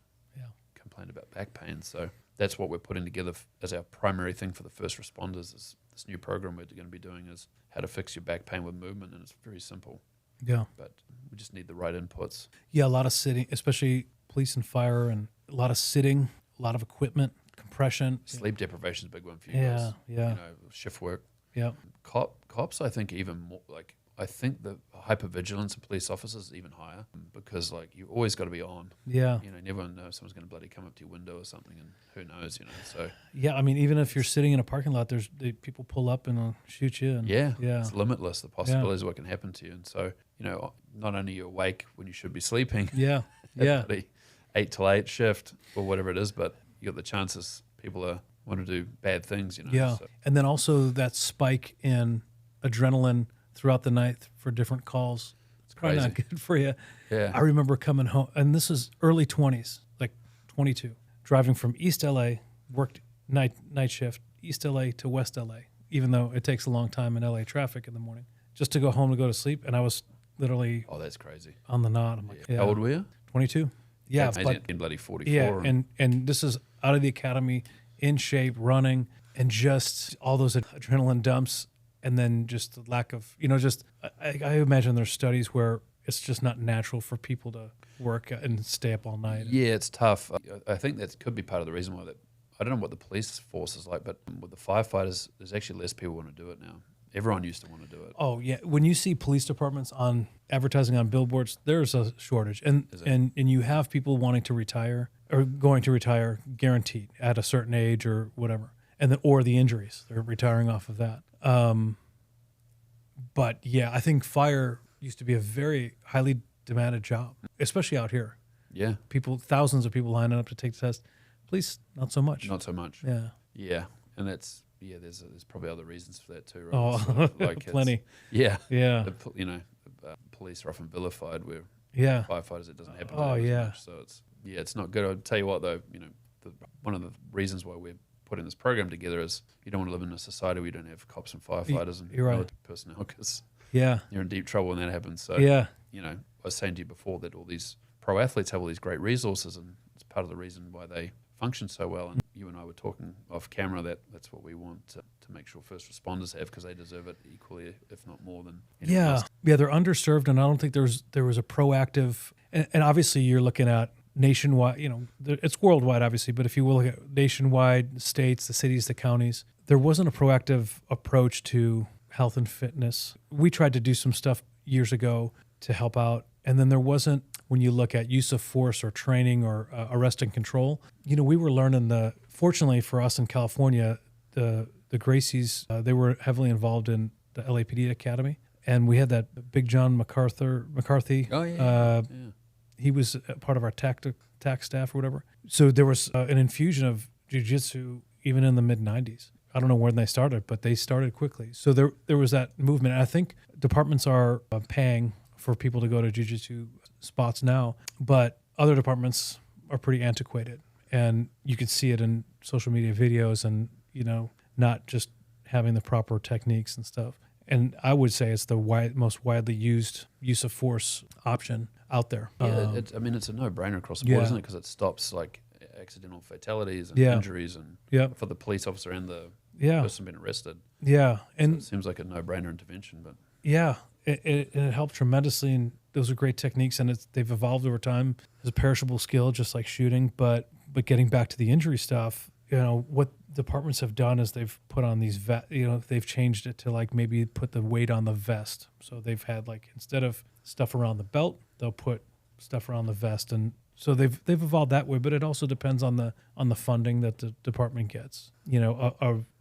complained about back pain. So that's what we're putting together as our primary thing for the first responders. Is this new program we're going to be doing is how to fix your back pain with movement, and it's very simple. Yeah. But we just need the right inputs. Yeah, a lot of sitting, especially police and fire, and a lot of sitting, a lot of equipment, compression. Sleep deprivation is a big one for you guys. Yeah. Shift work. Yeah. Cops, I think even more, I think the hypervigilance of police officers is even higher because you always got to be on. Yeah. You never know if someone's going to bloody come up to your window or something, and who knows, So yeah, I mean, even if you're sitting in a parking lot, there's people pull up and shoot you. And, it's limitless, the possibilities of what can happen to you. And so, not only are you awake when you should be sleeping. Yeah. 8 till 8 shift or whatever it is, but you got the chances people want to do bad things, Yeah. So. And then also that spike in adrenaline throughout the night for different calls. It's probably not good for you. Yeah. I remember coming home, and this is early 20s, like 22, driving from East LA, worked night shift, East LA to West LA, even though it takes a long time in LA traffic in the morning, just to go home to go to sleep. And I was literally that's crazy. On the knot. I'm like, How old were you? 22. Yeah. But in bloody 44. Yeah, and this is out of the academy, in shape, running, and just all those adrenaline dumps. And then just the lack of, I imagine there's studies where it's just not natural for people to work and stay up all night. Yeah, it's tough. I think that could be part of the reason why I don't know what the police force is like, but with the firefighters, there's actually less people want to do it now. Everyone used to want to do it. Oh, yeah. When you see police departments on advertising on billboards, there's a shortage. And you have people wanting to retire or going to retire guaranteed at a certain age or whatever. Or the injuries. They're retiring off of that. But yeah, I think fire used to be a very highly demanded job, especially out here. Yeah. Thousands of people lining up to take the test. Police, not so much. Not so much. Yeah. Yeah. And there's probably other reasons for that too, right? Oh, so, plenty. Yeah. Yeah. Police are often vilified where firefighters, it doesn't happen. Oh, yeah. Much, so it's not good. I'll tell you what though, one of the reasons why we're putting this program together is you don't want to live in a society where you don't have cops and firefighters and You're right. military personnel, because Yeah. you're in deep trouble when that happens. So, Yeah. I was saying to you before that all these pro athletes have all these great resources, and it's part of the reason why they function so well. And you and I were talking off camera that's what we want to make sure first responders have, because they deserve it equally, if not more than anyone else. Yeah, they're underserved, and I don't think there was a proactive. And obviously, you're looking at nationwide. It's worldwide, obviously, but if you will look at nationwide, states, the cities, the counties, there wasn't a proactive approach to health and fitness. We tried to do some stuff years ago to help out, and then there wasn't. When you look at use of force or training or arrest and control, we were learning fortunately for us in California, the Gracies, they were heavily involved in the LAPD Academy. And we had that Big John McCarthy. Oh, yeah. He was part of our TAC staff or whatever. So there was an infusion of jiu-jitsu even in the mid-'90s. I don't know when they started, but they started quickly. So there was that movement. And I think departments are paying for people to go to jiu-jitsu spots now, but other departments are pretty antiquated. And you can see it in social media videos and, not just having the proper techniques and stuff. And I would say it's the most widely used use of force option out there. Yeah, it's a no-brainer across the board, isn't it? Because it stops like accidental fatalities and injuries, and for the police officer and the person being arrested. Yeah, and so it seems like a no-brainer intervention, but it helped tremendously, and those are great techniques, and they've evolved over time as a perishable skill, just like shooting. But getting back to the injury stuff, what departments have done is they've put on these they've changed it to like maybe put the weight on the vest. So they've had like, instead of stuff around the belt, they'll put stuff around the vest, and so they've evolved that way. But it also depends on the funding that the department gets.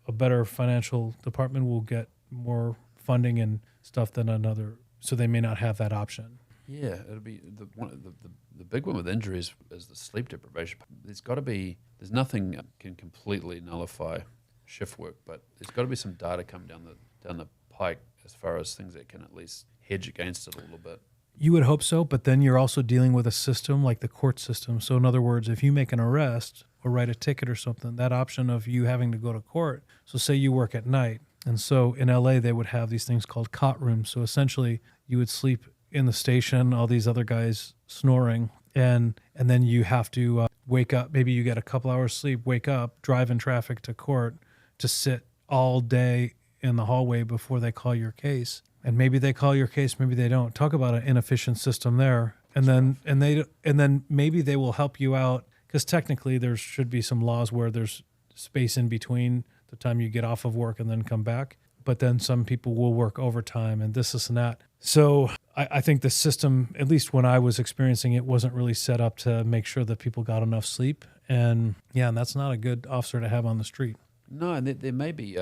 A better financial department will get more funding and stuff than another, so they may not have that option. Yeah, it'll be the big one with injuries is the sleep deprivation. There's nothing can completely nullify shift work, but there's got to be some data coming down the pike as far as things that can at least hedge against it a little bit. You would hope so, but then you're also dealing with a system like the court system. So in other words, if you make an arrest or write a ticket or something, that option of you having to go to court. So say you work at night, and so in LA they would have these things called cot rooms. So essentially you would sleep in the station, all these other guys snoring, and then you have to wake up. Maybe you get a couple hours sleep, wake up, drive in traffic to court to sit all day in the hallway before they call your case. And maybe they call your case, maybe they don't. Talk about an inefficient system there. And then maybe they will help you out, because technically there should be some laws where there's space in between the time you get off of work and then come back. But then some people will work overtime and this and that. So I think the system, at least when I was experiencing it, wasn't really set up to make sure that people got enough sleep. And that's not a good officer to have on the street. No, and there may be,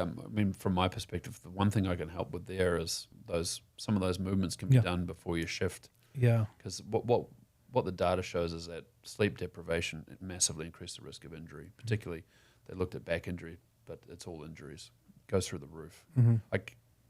from my perspective, the one thing I can help with there is some of those movements can be done before your shift. Yeah. Because what the data shows is that sleep deprivation massively increased the risk of injury. Particularly, they looked at back injury, but it's all injuries. It goes through the roof. Mm-hmm.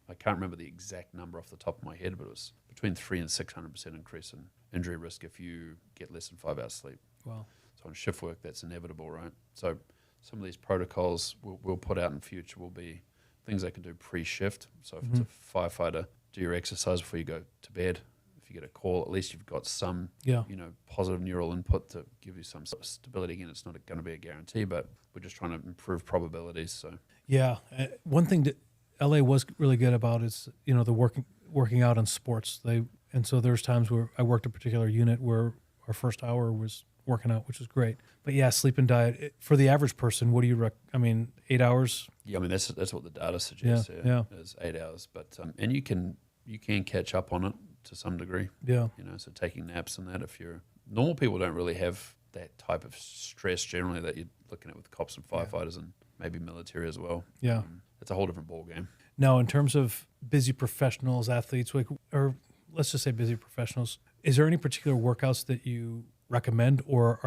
I can't remember the exact number off the top of my head, but it was between 300% and 600% increase in injury risk if you get less than 5 hours sleep. Wow. So on shift work, that's inevitable, right? So some of these protocols we'll put out in future will be things they can do pre-shift. So if it's a firefighter, do your exercise before you go to bed. If you get a call, at least you've got some positive neural input to give you some sort of stability. Again, it's not going to be a guarantee, but we're just trying to improve probabilities. So one thing that LA was really good about is the working out in sports. And so there's times where I worked a particular unit where our first hour was working out, which is great. But sleep and diet for the average person. What do you 8 hours? Yeah, that's what the data suggests. Is 8 hours. But and you can catch up on it to some degree. Yeah. So taking naps and that. If normal people don't really have that type of stress generally that you're looking at with cops and firefighters and maybe military as well. Yeah. It's a whole different ballgame. Now, in terms of busy professionals, athletes, or let's just say busy professionals, is there any particular workouts that you recommend, or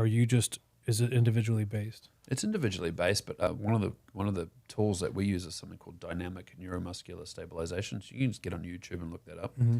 is it individually based? It's individually based, but one of the tools that we use is something called dynamic neuromuscular stabilization. So you can just get on YouTube and look that up. Mm-hmm.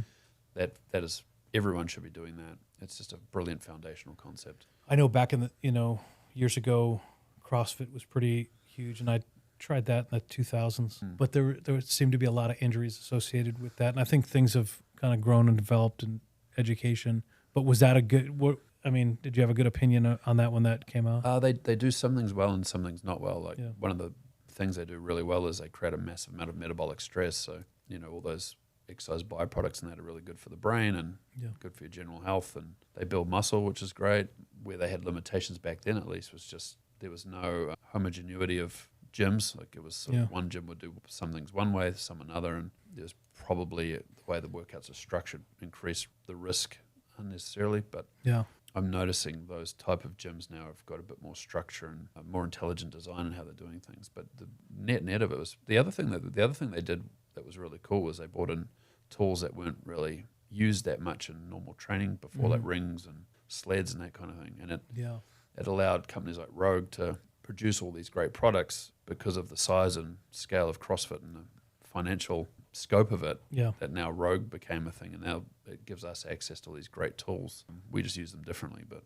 That is, everyone should be doing that. It's just a brilliant foundational concept. I know back in the years ago, CrossFit was pretty huge, and I tried that in the 2000s. But there seemed to be a lot of injuries associated with that, and I think things have kind of grown and developed in education. But was that a good? Did you have a good opinion on that when that came out? They do some things well and some things not well. Like Yeah. one of the things they do really well is they create a massive amount of metabolic stress. So all those exercise byproducts and that are really good for the brain and good for your general health. And they build muscle, which is great. Where they had limitations back then, at least, was just there was no homogeneity of gyms. Like it was sort of one gym would do some things one way, some another, and there's probably the way the workouts are structured increase the risk unnecessarily. But I'm noticing those type of gyms now have got a bit more structure and a more intelligent design in how they're doing things. But the net of it was the other thing they did that was really cool was they brought in tools that weren't really used that much in normal training before, like rings and sleds and that kind of thing. And it allowed companies like Rogue to produce all these great products because of the size and scale of CrossFit and the financial scope of it. That now Rogue became a thing, and now it gives us access to all these great tools. We just use them differently, but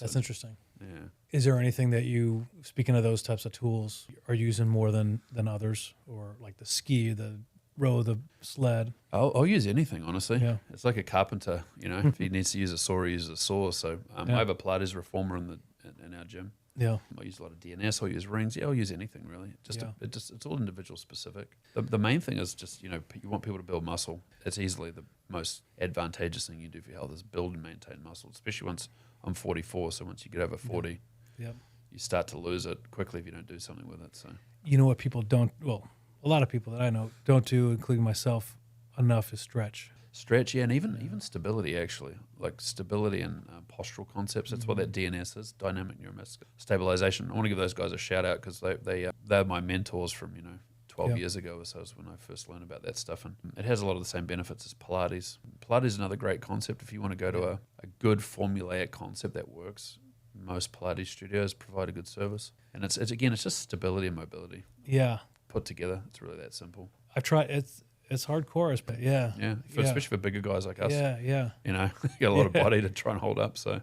That's interesting. Yeah. Is there anything that you, speaking of those types of tools, are using more than others, or like the ski, the row, the sled? I'll use anything, honestly. Yeah. It's like a carpenter, if he needs to use a saw, he uses a saw. So I have a Pilates reformer in our gym. Yeah. I use a lot of DNS. I'll use rings. I'll use anything really. It's all individual specific. The main thing is just you want people to build muscle. It's easily the most advantageous thing you do for your health is build and maintain muscle. Especially once I'm 44. So once you get over 40, you start to lose it quickly if you don't do something with it. So you know what people don't? Well, a lot of people that I know don't do, including myself, enough is stretch. And even stability, actually, like stability and postural concepts. That's what that DNS is, dynamic neuromuscular stabilization. I want to give those guys a shout out because they're my mentors from 12 years ago or so is when I first learned about that stuff, and it has a lot of the same benefits as Pilates. Pilates is another great concept if you want to go to a good formulaic concept that works. Most Pilates studios provide a good service, and it's just stability and mobility. Yeah, put together. It's really that simple. I try It's hardcore, but especially for bigger guys like us. Yeah. You got a lot of body to try and hold up. So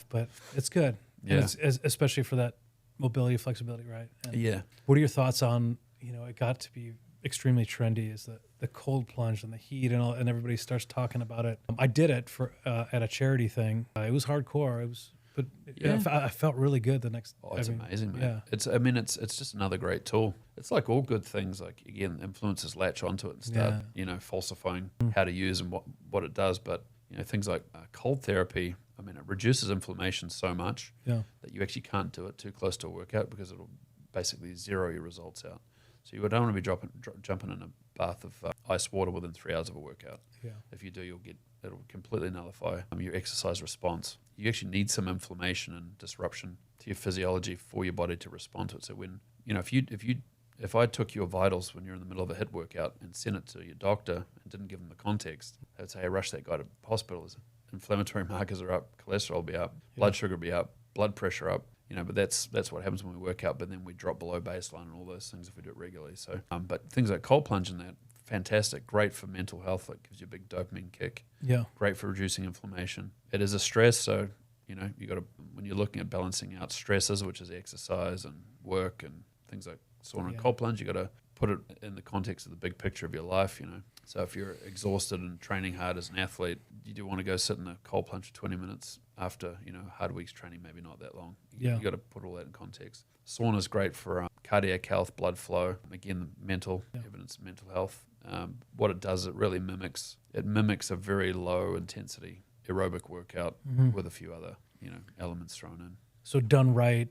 but it's good. Yeah, and it's especially for that mobility, flexibility, right? And what are your thoughts on it got to be extremely trendy is the cold plunge and the heat and everybody starts talking about it. I did it for at a charity thing. It was hardcore. It was. But I felt really good the next. Oh, it's amazing, man. Yeah. It's just another great tool. It's like all good things. Like again, influencers latch onto it and start, falsifying how to use and what it does. But things like cold therapy. I mean, it reduces inflammation so much that you actually can't do it too close to a workout because it'll basically zero your results out. So you don't want to be jumping in a bath of ice water within 3 hours of a workout. Yeah. If you do, it'll completely nullify your exercise response. You actually need some inflammation and disruption to your physiology for your body to respond to it. So when if I took your vitals when you're in the middle of a HIIT workout and sent it to your doctor and didn't give them the context, they'd say, "Hey, rush that guy to hospital. His inflammatory markers are up, cholesterol will be up, blood sugar will be up, blood pressure up." But that's what happens when we work out. But then we drop below baseline and all those things if we do it regularly. So, but things like cold plunge and that, fantastic, great for mental health. It gives you a big dopamine kick. Yeah, great for reducing inflammation. It is a stress, so you got to when you're looking at balancing out stresses, which is exercise and work and things like sauna and cold plunge, you got to put it in the context of the big picture of your life. So if you're exhausted and training hard as an athlete, you do want to go sit in a cold plunge for 20 minutes after hard week's training, maybe not that long. You got to put all that in context. Sauna is great for cardiac health, blood flow. Again, mental evidence, mental health. What it does, it really mimics a very low intensity aerobic workout with a few other elements thrown in. So done right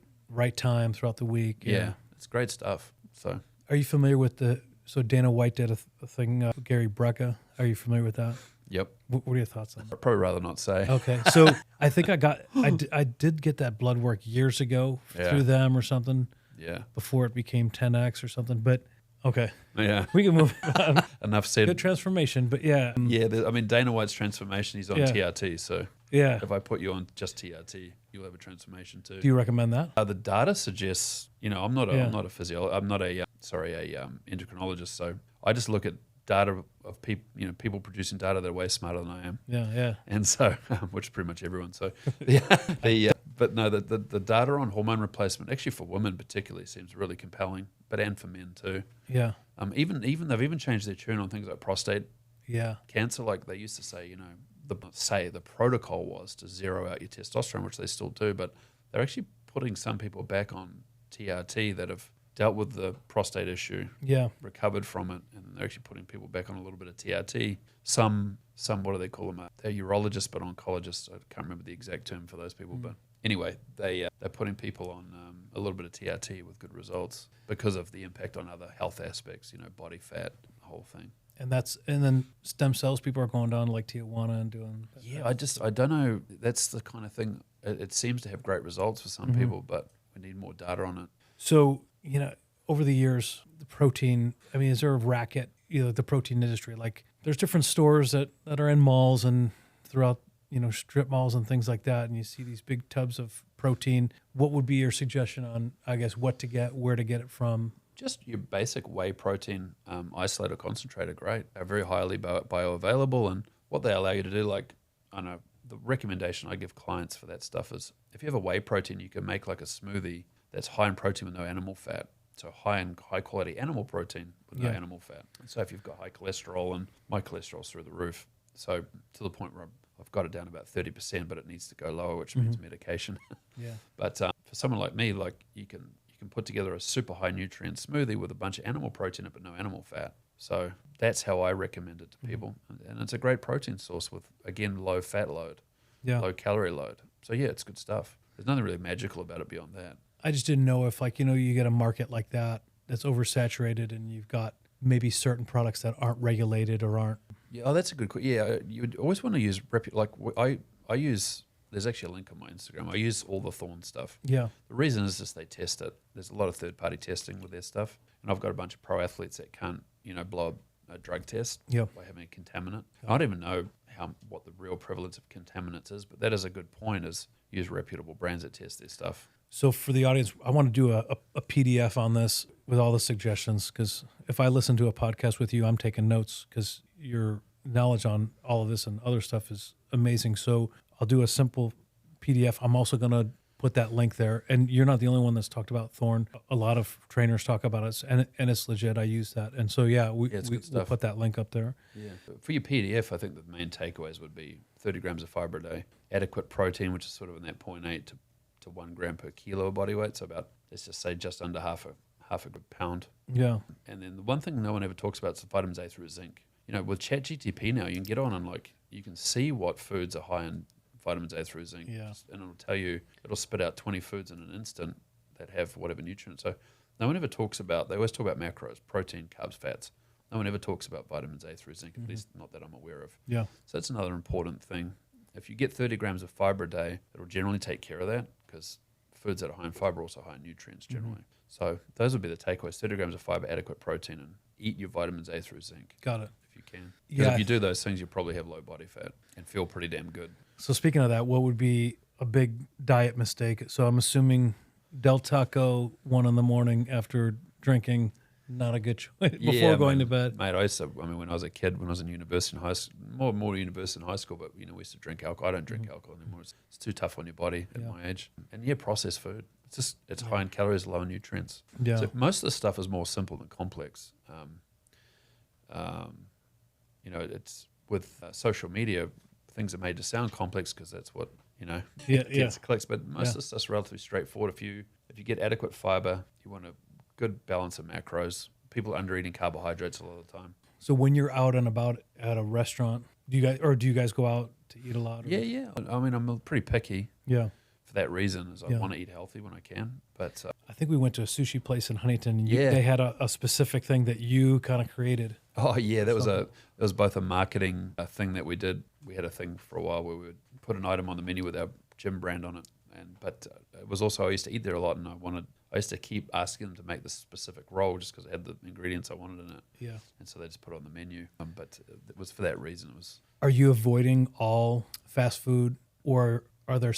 time throughout the week. Yeah, it's great stuff. So are you familiar with so Dana White did a thing, Gary Brecka. Are you familiar with that? Yep. What are your thoughts on that? I'd probably rather not say. Okay. So I think I did get that blood work years ago through them or something. Yeah. Before it became 10X or something. But okay. Yeah. We can move on. Enough said. Good transformation, but yeah. Yeah. Dana White's transformation, he's on TRT. So if I put you on just TRT, you'll have a transformation too. Do you recommend that? The data suggests, I'm not a endocrinologist. So I just look at data of people, people producing data that are way smarter than I am. Yeah. And so, which is pretty much everyone. So, But no, the data on hormone replacement, actually for women particularly, seems really compelling, and for men too. Yeah. Even they've even changed their tune on things like prostate cancer. Like they used to say, the protocol was to zero out your testosterone, which they still do, but they're actually putting some people back on TRT that have dealt with the prostate issue, recovered from it, and they're actually putting people back on a little bit of TRT. Some what do they call them? They're urologists, but oncologists. I can't remember the exact term for those people, but anyway, they're putting people on a little bit of TRT with good results because of the impact on other health aspects, body fat, the whole thing. And then stem cells, people are going down to like Tijuana and doing. Yeah, I don't know. That's the kind of thing. It seems to have great results for some people, but we need more data on it. So, over the years, the protein, is there a racket, the protein industry? Like there's different stores that are in malls and throughout, strip malls and things like that. And you see these big tubs of protein. What would be your suggestion on, I guess, what to get, where to get it from? Just your basic whey protein isolate or concentrate are great. They're very highly bioavailable, and what they allow you to do, the recommendation I give clients for that stuff is if you have a whey protein, you can make like a smoothie that's high in protein with no animal fat. So high quality animal protein with no animal fat. And so if you've got high cholesterol, and my cholesterol's through the roof, so to the point where I've got it down about 30%, but it needs to go lower, which means medication. But for someone like me, you can put together a super high nutrient smoothie with a bunch of animal protein but no animal fat. So that's how I recommend it to people. And it's a great protein source with, again, low fat load, low calorie load. So yeah, it's good stuff. There's nothing really magical about it beyond that. I just didn't know if you get a market like that's oversaturated and you've got maybe certain products that aren't regulated or aren't. Yeah, that's a good question. Yeah, you would always want to use, I use, there's actually a link on my Instagram. I use all the Thorne stuff. Yeah. The reason is just they test it. There's a lot of third-party testing with their stuff. And I've got a bunch of pro athletes that can't, blow a drug test by having a contaminant. I don't even know what the real prevalence of contaminants is, but that is a good point, is use reputable brands that test their stuff. So for the audience, I want to do a PDF on this with all the suggestions, because if I listen to a podcast with you, I'm taking notes because your knowledge on all of this and other stuff is amazing. So I'll do a simple PDF. I'm also going to put that link there. And you're not the only one that's talked about Thorne. A lot of trainers talk about it, and it's legit. I use that. And so, we'll put that link up there. Yeah. For your PDF, I think the main takeaways would be 30 grams of fiber a day, adequate protein, which is sort of in that 0.8 to 1 gram per kilo of body weight. So about, let's just say, just under half a good pound. Yeah. And then the one thing no one ever talks about is vitamins A through zinc. With ChatGTP now, you can get on and you can see what foods are high in vitamins A through zinc. Yeah. And it'll tell you, it'll spit out 20 foods in an instant that have whatever nutrients. So no one ever talks about, they always talk about macros, protein, carbs, fats. No one ever talks about vitamins A through zinc, at least not that I'm aware of. Yeah. So that's another important thing. If you get 30 grams of fiber a day, it'll generally take care of that, because foods that are high in fiber are also high in nutrients generally. So those would be the takeaways: 30 grams of fiber, adequate protein, and eat your vitamins A through zinc. Got it. If you can. Because if you do those things, you'll probably have low body fat and feel pretty damn good. So speaking of that, what would be a big diet mistake? So I'm assuming Del Taco 1 a.m. after drinking, not a good choice before going to bed. Mate, when I was a kid, when I was in university and high school, more university and high school, but we used to drink alcohol. I don't drink alcohol anymore. It's too tough on your body at my age. And processed food. It's high in calories, low in nutrients. Yeah. So most of the stuff is more simple than complex. It's with social media, things are made to sound complex because that's what gets clicks. But most of the stuff's relatively straightforward. If you get adequate fiber, you want a good balance of macros. People are under eating carbohydrates a lot of the time. So when you're out and about at a restaurant, do you guys go out to eat a lot? Yeah. I'm pretty picky. Yeah. For that reason, is I want to eat healthy when I can. But I think we went to a sushi place in Huntington, and they had a specific thing that you kind of created. Oh yeah, that was both a marketing thing that we did. We had a thing for a while where we would put an item on the menu with our gym brand on it, but it was also, I used to eat there a lot, and I used to keep asking them to make this specific roll just because it had the ingredients I wanted in it. Yeah, and so they just put it on the menu. But it was for that reason. Are you avoiding all fast food, or are there?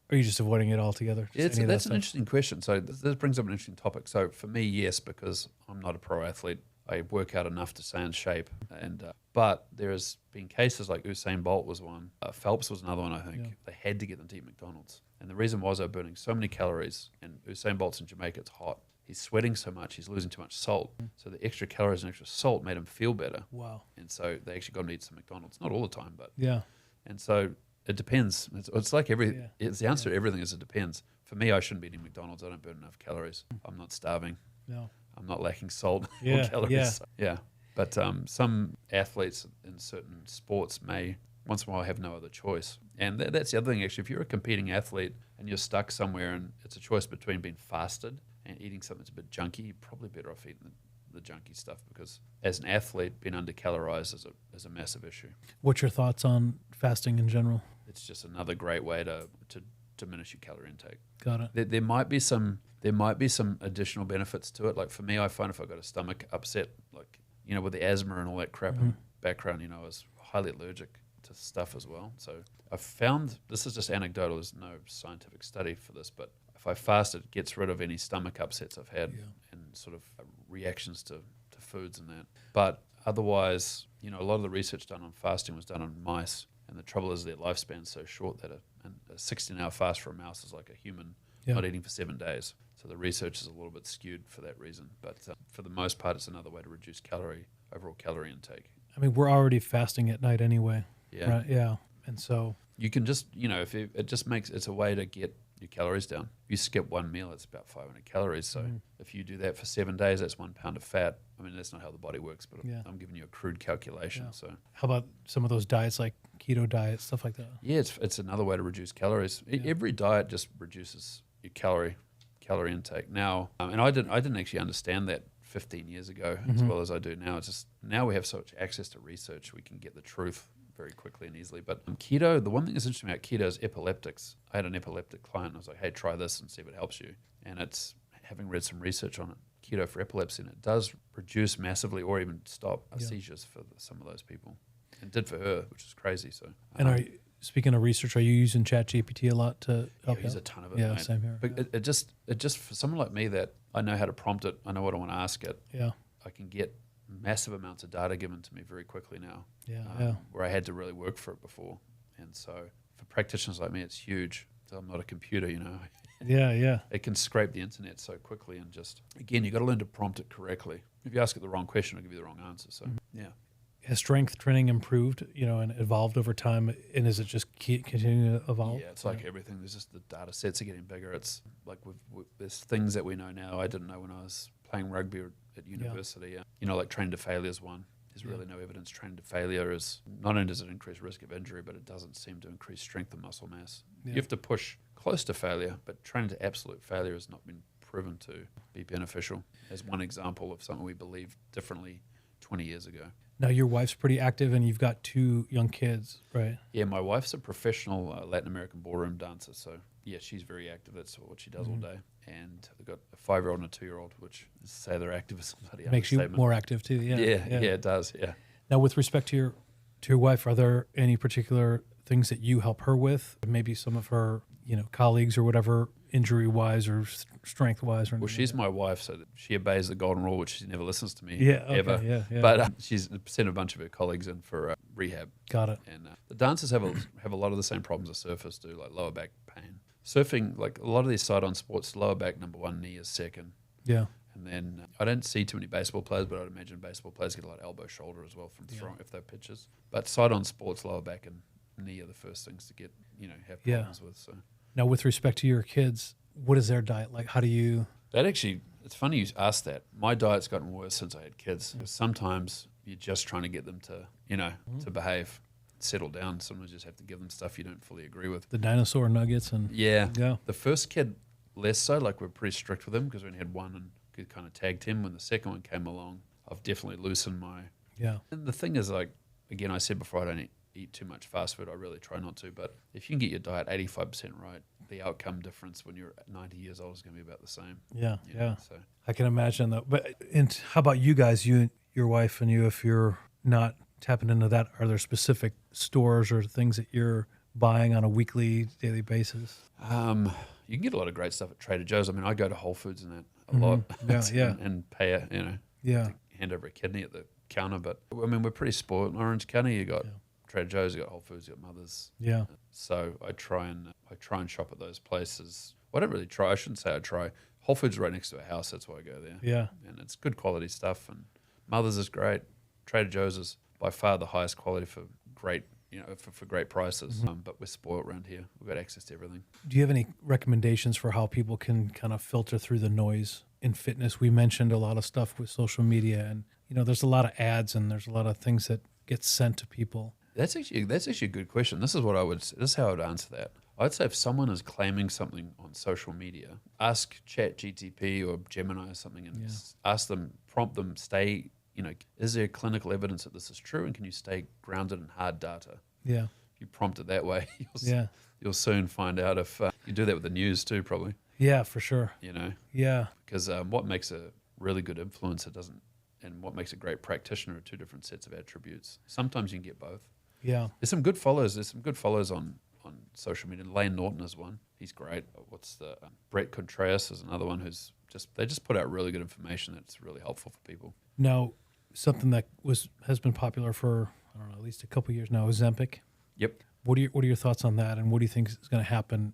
Are you just avoiding it altogether? That's an interesting question. So this brings up an interesting topic. So for me, yes, because I'm not a pro athlete. I work out enough to stay in shape. And but there's been cases like Usain Bolt was one. Phelps was another one, I think. Yeah. They had to get them to eat McDonald's. And the reason was they're burning so many calories. And Usain Bolt's in Jamaica, it's hot. He's sweating so much, he's losing too much salt. So the extra calories and extra salt made him feel better. Wow. And so they actually got him to eat some McDonald's. Not all the time, but. Yeah. And so it depends. It's like it's the answer to everything is it depends. For me, I shouldn't be eating McDonald's. I don't burn enough calories. I'm not starving. No. I'm not lacking salt Yeah, or calories. yeah. Yeah. But some athletes in certain sports may once in a while have no other choice. And that's the other thing, actually. If you're a competing athlete and you're stuck somewhere and it's a choice between being fasted and eating something that's a bit junky, you're probably better off eating the junky stuff, because as an athlete, being under-calorized is a massive issue. What's your thoughts on fasting in general? It's just another great way to diminish your calorie intake. Got it. There might be some additional benefits to it. Like for me, I find if I got a stomach upset, like, you know, with the asthma and all that crap in the background, you know, I was highly allergic to stuff as well. So I found, this is just anecdotal, there's no scientific study for this, but if I fast, it gets rid of any stomach upsets I've had and sort of reactions to foods and that. But otherwise, you know, a lot of the research done on fasting was done on mice. And the trouble is their lifespan's so short that a 16-hour fast for a mouse is like a human not eating for 7 days. So the research is a little bit skewed for that reason. But for the most part, it's another way to reduce overall calorie intake. I mean, we're already fasting at night anyway. Yeah. Right? Yeah. And so You can just, you know, it's a way to get your calories down. If you skip one meal, it's about 500 calories. So if you do that for 7 days, that's 1 pound of fat. I mean, that's not how the body works, but I'm giving you a crude calculation. Yeah. So how about some of those diets like keto diet, stuff like that? yeah, it's another way to reduce calories. Every diet just reduces your calorie intake. Now, and I didn't actually understand that 15 years ago as well as I do now. It's just now we have such access to research, we can get the truth very quickly and easily. But keto, the one thing that's interesting about keto is epileptics. I had an epileptic client and I was like, hey, try this and see if it helps you. And it's, having read some research on it, keto for epilepsy, and it does reduce massively or even stop seizures for some of those people. And did for her, which is crazy. So, and speaking of research, are you using ChatGPT a lot to help? I use a ton of it. Yeah, mate. same here. But it just for someone like me that I know how to prompt it, I know what I want to ask it. Yeah. I can get massive amounts of data given to me very quickly now. Yeah. Where I had to really work for it before. And so for practitioners like me, it's huge. So I'm not a computer, you know. Yeah. It can scrape the internet so quickly, and just, again, you got to learn to prompt it correctly. If you ask it the wrong question, it'll give you the wrong answer. So, yeah. Has strength training improved, and evolved over time? And is it just continuing to evolve? Yeah, it's like everything. There's just the data sets are getting bigger. It's like there's things that we know now I didn't know when I was playing rugby at university. Like training to failure is one. There's really no evidence training to failure is, not only does it increase risk of injury, but it doesn't seem to increase strength and muscle mass. Yeah. You have to push close to failure, but training to absolute failure has not been proven to be beneficial, as one example of something we believed differently 20 years ago. Now, your wife's pretty active and you've got 2 young kids, right? Yeah, my wife's a professional Latin American ballroom dancer, so yeah, she's very active. That's what she does all day. And I've got a 5-year-old and a 2-year-old, which is to say they're active is somebody Makes you more active too. Yeah, it does. Yeah. Now, with respect to your wife, are there any particular things that you help her with? Maybe some of her, colleagues or whatever, injury-wise or strength-wise? Or well, she's my wife, so she obeys the golden rule, which she never listens to me ever. Yeah. But she's sent a bunch of her colleagues in for rehab. Got it. And the dancers have a lot of the same problems as surfers do, like lower back pain. Surfing, like a lot of these side-on sports, lower back number 1, knee is second. Yeah. And then I don't see too many baseball players, but I'd imagine baseball players get a lot of elbow, shoulder as well from throwing if they're pitchers. But side-on sports, lower back and knee are the first things to get, have problems with. So now, with respect to your kids, what is their diet like? How do you? That actually, it's funny you asked that. My diet's gotten worse since I had kids. Because sometimes you're just trying to get them to, to behave, settle down. Sometimes you just have to give them stuff you don't fully agree with. The dinosaur nuggets and yeah. The first kid, less so. Like we're pretty strict with him because we only had one and could kind of tagged him. When the second one came along, I've definitely loosened my. Yeah. And the thing is, like, again, I said before, I don't eat too much fast food. I really try not to. But if you can get your diet 85% right, the outcome difference when you're 90 years old is going to be about the same. Yeah. So I can imagine that. But how about you guys, you, your wife and you, if you're not tapping into that, are there specific stores or things that you're buying on a weekly, daily basis? You can get a lot of great stuff at Trader Joe's. I mean, I go to Whole Foods and that a lot. Yeah. And pay, hand over a kidney at the counter. But I mean, we're pretty spoiled in Orange County. You got Trader Joe's, you got Whole Foods, you got Mother's. Yeah. So I try and shop at those places. Well, I don't really try. I shouldn't say I try. Whole Foods is right next to our house. That's why I go there. Yeah. And it's good quality stuff. And Mother's is great. Trader Joe's is by far the highest quality for great, for great prices. But we're spoiled around here. We've got access to everything. Do you have any recommendations for how people can kind of filter through the noise in fitness? We mentioned a lot of stuff with social media, and there's a lot of ads and there's a lot of things that get sent to people. That's actually a good question. This is how I would answer that. I'd say if someone is claiming something on social media, ask ChatGTP or Gemini or something and ask them, prompt them, stay, is there clinical evidence that this is true, and can you stay grounded in hard data? Yeah. If you prompt it that way, you'll soon find out if you do that with the news too, probably. Yeah, for sure. Yeah. Because what makes a really good influencer and what makes a great practitioner are two different sets of attributes. Sometimes you can get both. Yeah. There's some good followers on social media. Lane Norton is one. He's great. Brett Contreras is another one they just put out really good information that's really helpful for people. Now, something that has been popular for, I don't know, at least a couple of years now, Ozempic. Yep. What are your thoughts on that, and what do you think is going to happen,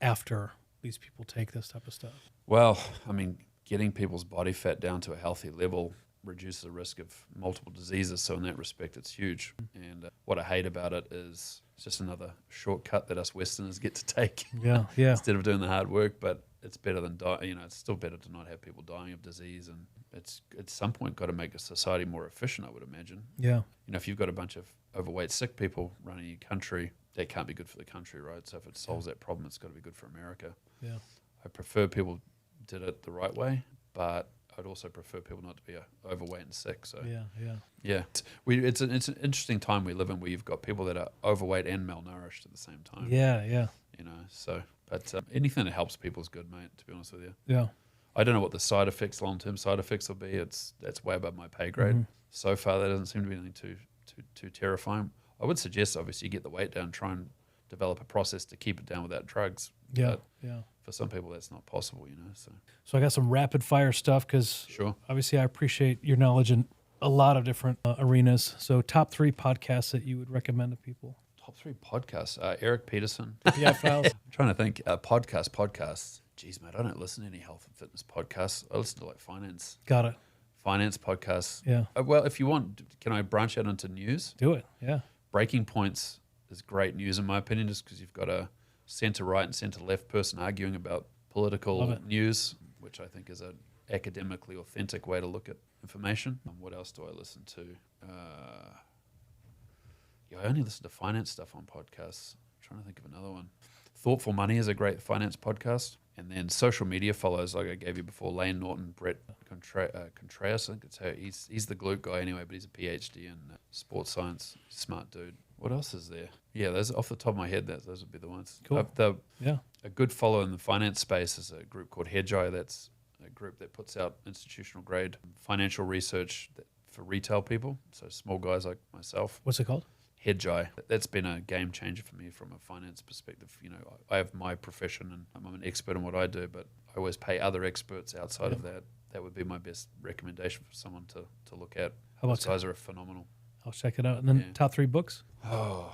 after these people take this type of stuff? Well, I mean, getting people's body fat down to a healthy level reduces the risk of multiple diseases. So in that respect, it's huge. And what I hate about it is it's just another shortcut that us Westerners get to take. Yeah. Instead of doing the hard work. But it's better than it's still better to not have people dying of disease. And it's at some point got to make a society more efficient, I would imagine. Yeah. If you've got a bunch of overweight, sick people running your country, that can't be good for the country, right? So if it solves that problem, it's got to be good for America. Yeah. I prefer people did it the right way, but I'd also prefer people not to be overweight and sick. So yeah. It's an interesting time we live in where you've got people that are overweight and malnourished at the same time. Yeah. But anything that helps people is good, mate. To be honest with you. Yeah. I don't know what the long-term side effects will be. That's way above my pay grade. Mm-hmm. So far, there doesn't seem to be anything too terrifying. I would suggest, obviously, you get the weight down, try and develop a process to keep it down without drugs. Yeah. But for some people, that's not possible, So I got some rapid fire stuff because Sure. Obviously I appreciate your knowledge in a lot of different arenas. So top 3 podcasts that you would recommend to people. Top 3 podcasts. Eric Peterson. Yeah, Files. I'm trying to think. Podcasts. Geez, mate, I don't listen to any health and fitness podcasts. I listen to finance. Got it. Finance podcasts. Yeah. Well, if you want, can I branch out into news? Do it. Yeah. Breaking Points is great news, in my opinion, just because you've got a centre-right and centre-left person arguing about political news, which I think is an academically authentic way to look at information. What else do I listen to? I only listen to finance stuff on podcasts. I'm trying to think of another one. Thoughtful Money is a great finance podcast. And then social media follows, like I gave you before, Lane Norton, Brett Contreras, I think it's how he's the glute guy anyway, but he's a PhD in sports science. Smart dude. What else is there? Yeah, those off the top of my head, those would be the ones. Cool. A good follow in the finance space is a group called Hedgeye. That's a group that puts out institutional grade financial research for retail people, so small guys like myself. What's it called? Hedgeye. That's been a game changer for me from a finance perspective. I have my profession and I'm an expert in what I do, but I always pay other experts outside of that. That would be my best recommendation for someone to look at. How about those guys are phenomenal. I'll check it out. And then top 3 books? Oh,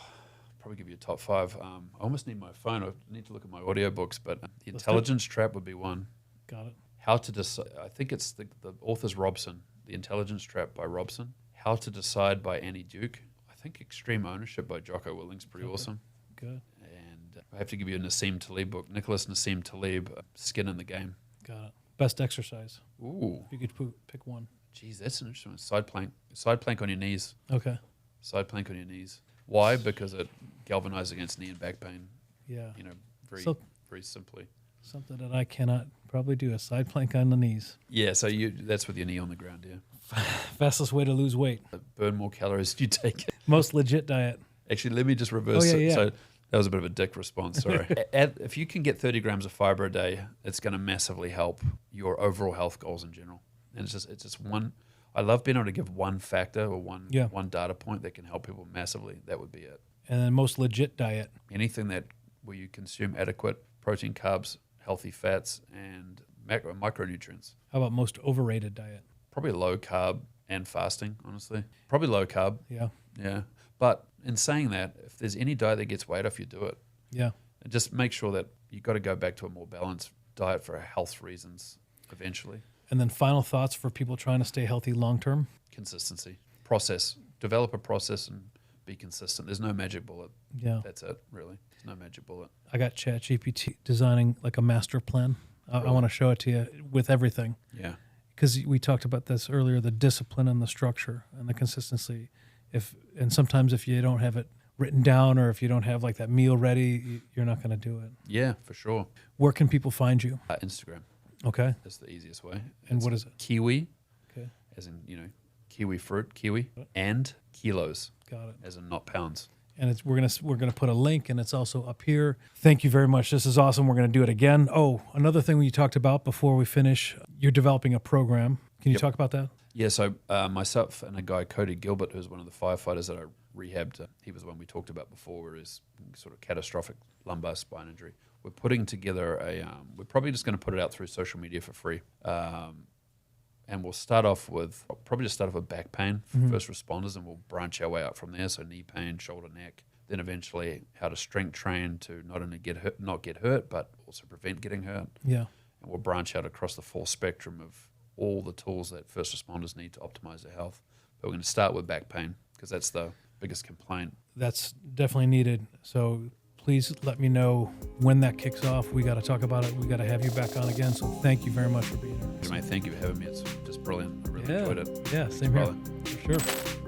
probably give you a top 5. I almost need my phone. I need to look at my audiobooks, but The Intelligence Trap would be one. Got it. How to Decide. I think it's the author's Robson. The Intelligence Trap by Robson. How to Decide by Annie Duke. I think Extreme Ownership by Jocko Willink's pretty awesome. Good. And I have to give you a Nassim Taleb book. Nicholas Nassim Taleb, Skin in the Game. Got it. Best exercise. Ooh. If you could pick one. Geez, that's an interesting one. Side plank. Side plank on your knees. Okay. Side plank on your knees. Why? Because it galvanizes against knee and back pain. Yeah. Very simply. Something that I cannot probably do, a side plank on the knees. Yeah, so that's with your knee on the ground, yeah. Fastest way to lose weight. Burn more calories if you take it. Most legit diet. Actually, let me just reverse it. Yeah. So that was a bit of a dick response, sorry. If you can get 30 grams of fiber a day, it's going to massively help your overall health goals in general. And it's just one. I love being able to give one factor or one data point that can help people massively. That would be it. And then most legit diet. Anything where you consume adequate protein, carbs, healthy fats, and micronutrients. How about most overrated diet? Probably low carb and fasting, honestly. Probably low carb. Yeah. Yeah. But in saying that, if there's any diet that gets weight off, you do it. Yeah. And just make sure that you got to go back to a more balanced diet for health reasons eventually. And then final thoughts for people trying to stay healthy long term? Consistency. Process. Develop a process and be consistent. There's no magic bullet. Yeah. That's it, really. There's no magic bullet. I got ChatGPT designing like a master plan. I want to show it to you with everything. Yeah. Because we talked about this earlier, the discipline and the structure and the consistency. And sometimes if you don't have it written down or if you don't have like that meal ready, you're not going to do it. Yeah, for sure. Where can people find you? Instagram. Okay. That's the easiest way. And what is it? Kiwi, Okay. as in, kiwi fruit, kiwi, and kilos, Got it. as in not pounds. And we're gonna put a link, and it's also up here. Thank you very much. This is awesome. We're gonna do it again. Oh, another thing we talked about before we finish, you're developing a program. Can you talk about that? Yeah, so myself and a guy, Cody Gilbert, who's one of the firefighters that I rehabbed, he was the one we talked about before, where his sort of catastrophic lumbar spine injury. We're putting together we're probably just going to put it out through social media for free. And we'll start off with back pain for first responders, and we'll branch our way out from there. So knee pain, shoulder, neck, then eventually how to strength train to not only not get hurt, but also prevent getting hurt. Yeah. And we'll branch out across the full spectrum of all the tools that first responders need to optimize their health. But we're going to start with back pain because that's the biggest complaint. That's definitely needed. So please let me know when that kicks off. We got to talk about it. We got to have you back on again. So thank you very much for being here. Jermaine, thank you for having me. It's just brilliant. I really enjoyed it. Yeah, same here. Brother. For sure.